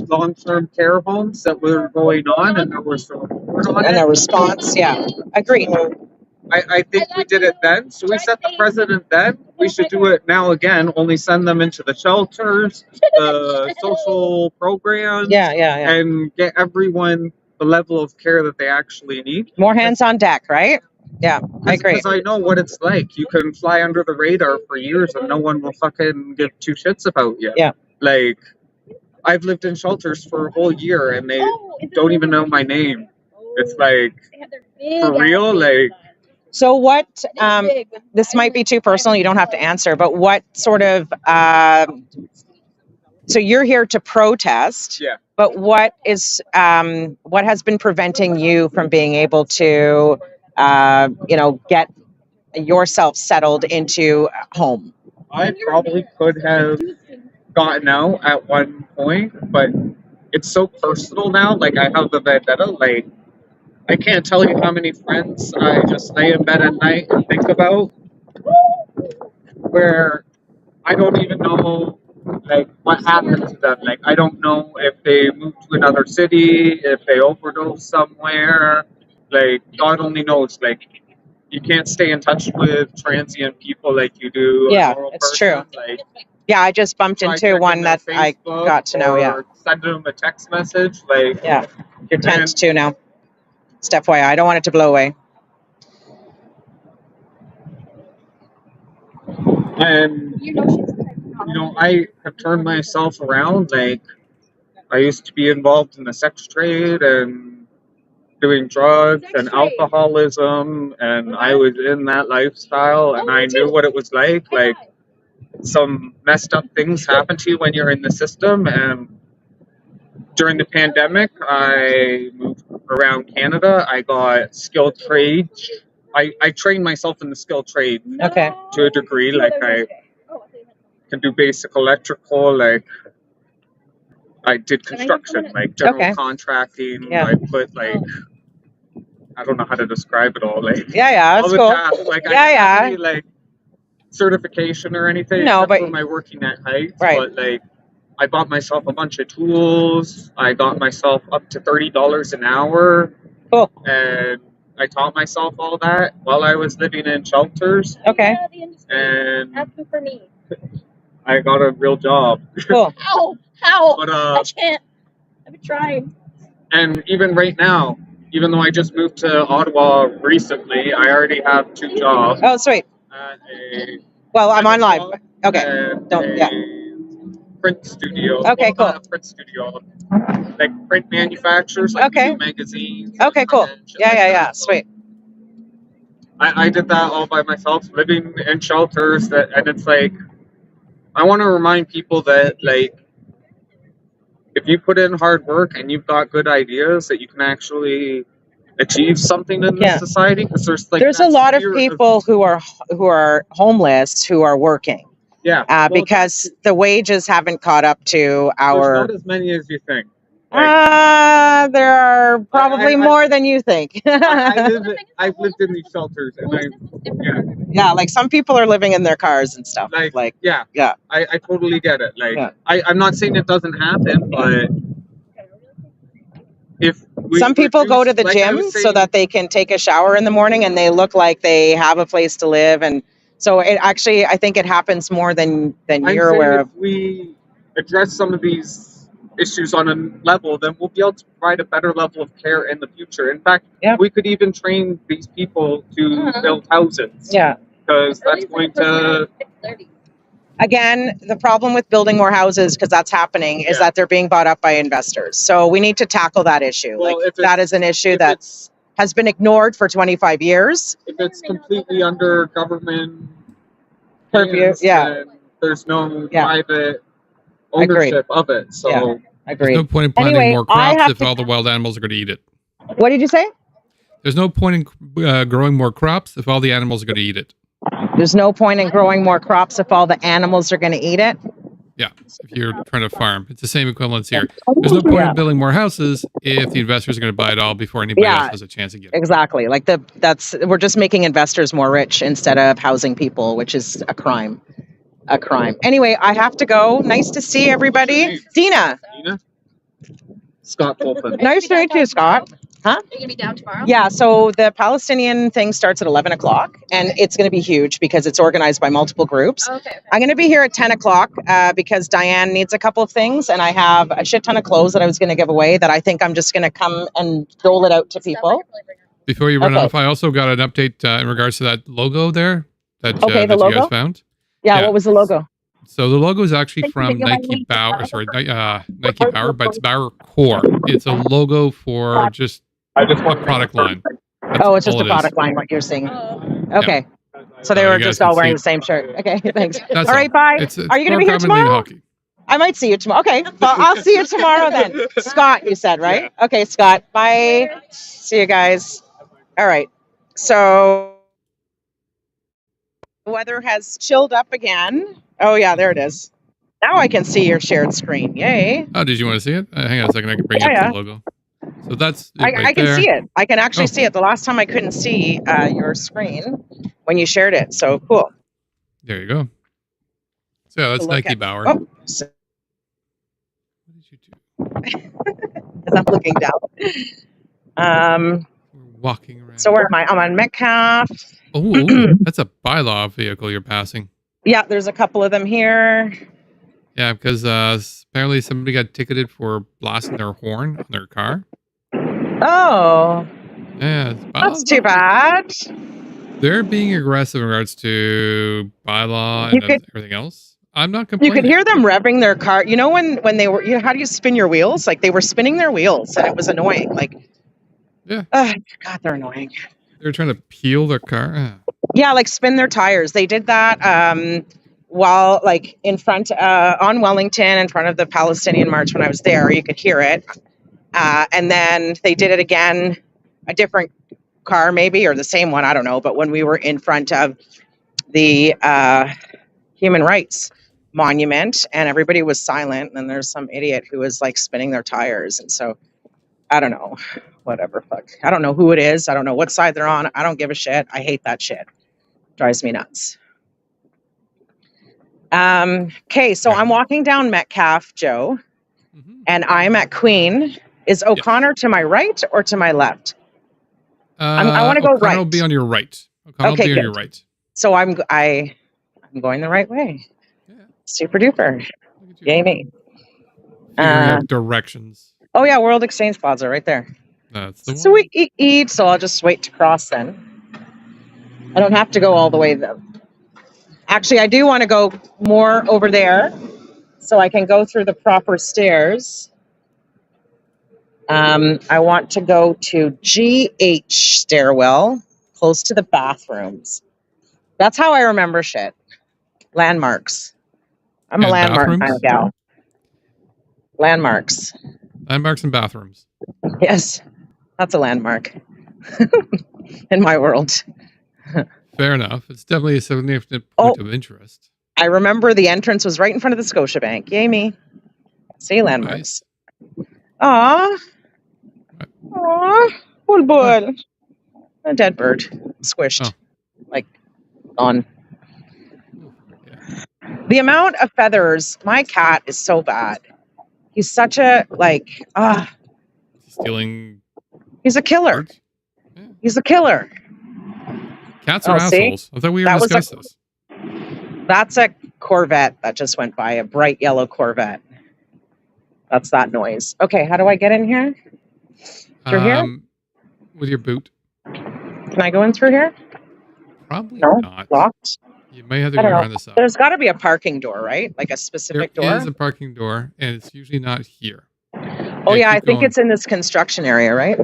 long-term care homes that were going on, and there was a report on it. And a response, agreed. So I think we did it then. So we set the precedent then. We should do it now again, only send them into the shelters, the social programs, and get everyone the level of care that they actually need. More hands on deck, right? Yeah, I agree. Because I know what it's like. You can fly under the radar for years and no one will fucking give two shits about you. Yeah. Like, I've lived in shelters for a whole year and they don't even know my name. It's like, for real? Like, So what, this might be too personal, you don't have to answer, but what sort of, so you're here to protest, Yeah. but what has been preventing you from being able to, get yourself settled into home? I probably could have gotten out at one point, but it's so personal now. Like, I have the vendetta. Like, I can't tell you how many friends I just lay in bed at night and think about, where I don't even know, like, what happened to them. Like, I don't know if they moved to another city, if they overdosed somewhere. Like, God only knows. Like, you can't stay in touch with transient people like you do a Yeah, normal it's person. true. Like, Yeah, I just bumped try into checking one their that I Facebook got to know. Yeah, or send them a text message. Like, yeah. You're 10 and to 2 now. Just FYI, I don't want it to blow away. and I have turned myself around. Like, I used to be involved in the sex trade and doing drugs and alcoholism, and I was in that lifestyle, and I knew what it was like. Like, some messed up things happen to you when you're in the system, and during the pandemic, I moved around Canada. I got skilled trades. I trained myself in the skilled trade Okay. to a degree. Like, I can do basic electrical. Like, I did construction, like general Okay. contracting. Yeah. I put, like, I don't know how to describe it all. Like, Yeah, all that's the cool. tasks. Like, I Yeah, didn't have yeah. any, like, certification or anything, No, except but for my working at heights. right. But, like, I bought myself a bunch of tools. I got myself up to $30 an hour, Cool. and I taught myself all that while I was living in shelters. Okay. And Ask them for me. I got a real job. Cool. How? But I can't. I've been trying. and even right now, even though I just moved to Ottawa recently, I already have 2 jobs Oh, sweet. at a Well, I'm on live. shop Okay. and Don't. Yeah. a print studio. Okay, Well, not cool. a print studio, like print manufacturers, like Okay. we do magazines. Okay, cool. And shit Yeah, like yeah, that. yeah. So Sweet. I did that all by myself, living in shelters. And it's like, I want to remind people that, like, if you put in hard work and you've got good ideas, that you can actually achieve something in this Yeah. society. Because there's, like, There's a that lot of spirit people who are homeless who are working yeah, well, because the wages haven't caught up to there's our. not as many as you think. Like, There are probably more than you think. I've lived in these shelters, and Yeah, like some people are living in their cars and stuff. like yeah. I totally get it. Like, Yeah. I'm not saying it doesn't happen, but if Some people go to the like I gym was so saying, that they can take a shower in the morning and they look like they have a place to live. And so it actually, I think it happens more than I'm you're saying aware if of. we address some of these issues on a level, then we'll be able to provide a better level of care in the future. In fact, Yeah. we could even train these people to build houses. Yeah. Because that's going to. Again, the problem with building more houses, because that's happening, is that they're being bought up by investors. So we need to tackle that issue. Well, like that is an issue that has been ignored for 25 years. If it's completely under government Purview, hands, then there's no private ownership of it. So agreed. There's no point in planting Anyway, more I crops have if to- all the wild animals are going to eat it. What did you say? There's no point in growing more crops if all the animals are going to eat it. There's no point in growing more crops if all the animals are going to eat it. Yeah, if you're trying to farm, it's the same equivalence here. There's no point in building more houses if the investors are going to buy it all before anybody else has a chance to get it. Exactly. Like we're just making investors more rich instead of housing people, which is a crime. A crime. Anyway, I have to go. Nice to see everybody. Deana. Scott Colton. Nice to meet you, Scott. Huh? Are you gonna be down tomorrow? Yeah, so the Palestinian thing starts at 11 o'clock, and it's going to be huge because it's organized by multiple groups. Okay. I'm going to be here at 10 o'clock because Diane needs a couple of things, and I have a shit ton of clothes that I was going to give away that I think I'm just going to come and dole it out to people. Before you run off, I also got an update in regards to that logo there that, that you guys found. Yeah, what was the logo? So the logo is actually from Nike Power, Nike Power, but it's Power Core. It's a logo for just a product line. That's Oh, it's just all a it is. product line, what you're seeing. Oh. Okay. So they So were you guys just can all see wearing it. the same shirt. Okay, thanks. That's All right, bye. It's Are you going to more be here commonly in tomorrow? hockey. I might see you tomorrow. Okay, well, I'll see you tomorrow then. Scott, you said, right? Okay, Scott. Bye. See you guys. All right. So the weather has chilled up again. Oh, yeah, there it is. Now I can see your shared screen. Yay. Oh, did you want to see it? Hang on a second. I can bring Yeah, up the yeah. logo. So that's it right I can there. see it. I can actually Oh. see it. The last time I couldn't see your screen when you shared it. So cool. There you go. So yeah, that's Look Nike at- Bauer. Oh, so What did you do? as I'm looking down. We're walking around. So where am I? I'm on Metcalf. Oh, that's a bylaw vehicle you're passing. Yeah, there's a couple of them here. Yeah, because apparently somebody got ticketed for blasting their horn on their car. Oh, Yeah, it's that's bylaws too up. bad. They're being aggressive in regards to bylaw You and could everything else. I'm not you complaining. could hear them revving their car. You know when they were. You know, how do you spin your wheels? Like they were spinning their wheels, and it was annoying. Like, Yeah. God, they're annoying. They're trying to peel their car. Yeah, like spin their tires. They did that while like in front on Wellington in front of the Palestinian March when I was there. You could hear it. And then they did it again, a different car maybe, or the same one, I don't know. But when we were in front of the Human Rights Monument and everybody was silent, and there's some idiot who was like spinning their tires. And so I don't know, whatever, fuck. I don't know who it is. I don't know what side they're on. I don't give a shit. I hate that shit. Drives me nuts. Okay, so Yeah. I'm walking down Metcalf, Joe, Mm-hmm. and I'm at Queen. Is O'Connor to my right or to my left? I want to go O'Connor will right. be on your right. O'Connor Okay, will be on good. your right. So I'm going the right way. Yeah. Super duper. Look at you. Yay me. Figuring out directions. Oh yeah, World Exchange Plaza right there. That's the one. Sweet. So I'll just wait to cross then. I don't have to go all the way though. Actually, I do want to go more over there so I can go through the proper stairs. I want to go to GH stairwell, close to the bathrooms. That's how I remember shit. Landmarks. I'm a And landmark kind bathrooms? of gal. Landmarks. Landmarks and bathrooms. Yes, that's a landmark in my world. Fair enough. It's definitely a significant point of interest. I remember the entrance was right in front of the Scotiabank. Yay me. See landmarks. Nice. Aw. Good bird. A dead bird. Squished. Oh. Like, on. Yeah. The amount of feathers, my cat is so bad. He's such a, Stealing he's a killer. birds? Yeah. He's a killer. Cats are see? assholes. I thought we were That was discussing this. That's a Corvette that just went by, a bright yellow Corvette. That's that noise. Okay, how do I get in here? Through here? With your boot. Can I go in through here? Probably No, not. locked. You may have to I go don't know. around the side. There's got to be a parking door, right? Like a specific There door. is a parking door, and it's usually not here. Oh yeah, I keep think going. it's in this construction area, right?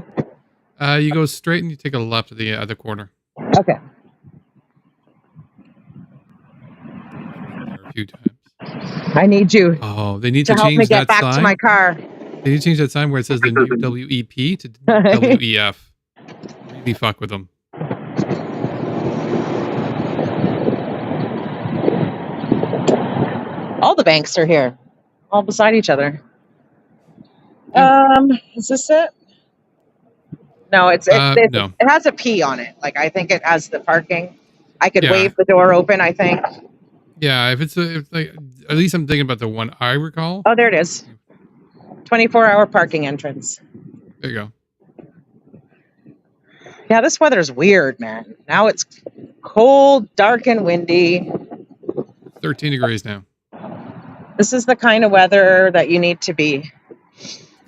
You go straight and you take a left at the other corner. Okay. There a few times. I need you Oh, they need to to help me change get that back sign. to my car. They need to change that sign where it says the new WEP to WEF. Really fuck with them. All the banks are here, all beside each other. Is this it? No, it's no. It has a P on it. Like I think it has the parking. I could Yeah. wave the door open. I think. Yeah, if like at least I'm thinking about the one I recall. Oh, there it is. 24-hour parking entrance. There you go. Yeah, this weather's weird, man. Now it's cold, dark, and windy. 13 degrees now. This is the kind of weather that you need to be.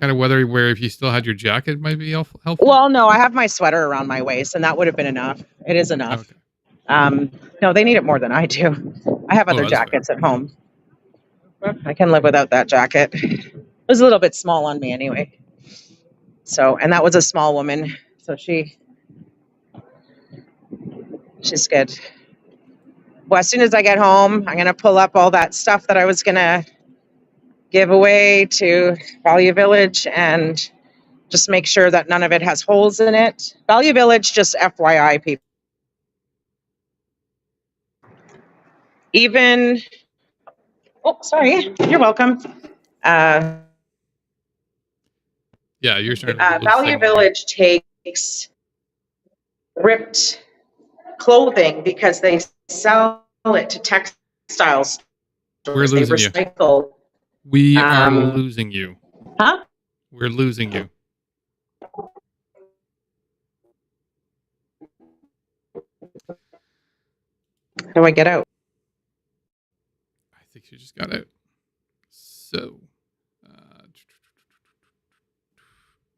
Kind of weather where if you still had your jacket might be helpful. Well, no, I have my sweater around my waist, and that would have been enough. It is enough. Okay. No, they need it more than I do. I have other that's jackets at home. I can live without that jacket. It was a little bit small on me anyway. So, and that was a small woman. So she She's good. Well, as soon as I get home, I'm going to pull up all that stuff that I was going to give away to Value Village and just make sure that none of it has holes in it. Value Village, just FYI, people. Even, oh, sorry, you're welcome. Yeah, you're starting to lose Value signal here. Village takes ripped clothing because they sell it to textile stores. We're They losing you. recycle. We are losing you. Huh? We're losing you. How do I get out? I think she just got out. So,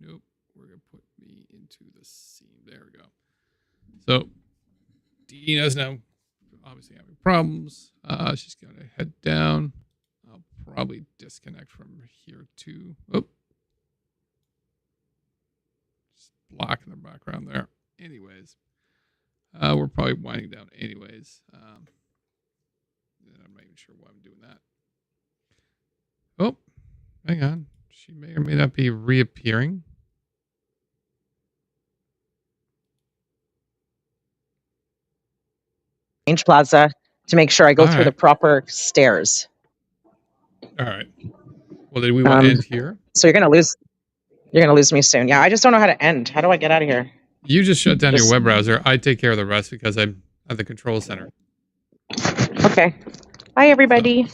nope. We're gonna put me into the scene. There we go. So, Deana's now obviously having problems. She's gonna head down. I'll probably disconnect from here too. Oh, just black in the background there. Anyways, we're probably winding down. Anyways, I'm not even sure why I'm doing that. Oh, hang on. She may or may not be reappearing. Range Plaza to make sure I go All through right. the proper stairs. All right. Well, did we want to end here? So you're gonna lose me soon. Yeah, I just don't know how to end. How do I get out of here? You just shut down your Just- web browser. I take care of the rest because I'm at the control center. Okay. Bye, everybody.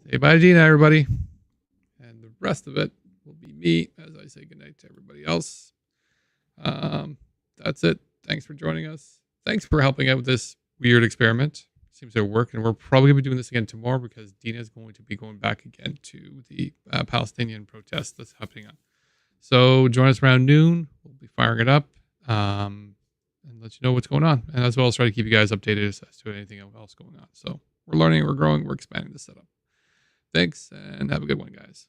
Say bye, Deana, everybody. And the rest of it will be me as I say goodnight to everybody else. That's it. Thanks for joining us. Thanks for helping out with this weird experiment. Seems to work, and we're probably going to be doing this again tomorrow because Deana is going to be going back again to the Palestinian protest that's happening on. So join us around noon. We'll be firing it up and let you know what's going on. And as well as try to keep you guys updated as to anything else going on. So we're learning, we're growing, we're expanding the setup. Thanks, and have a good one, guys.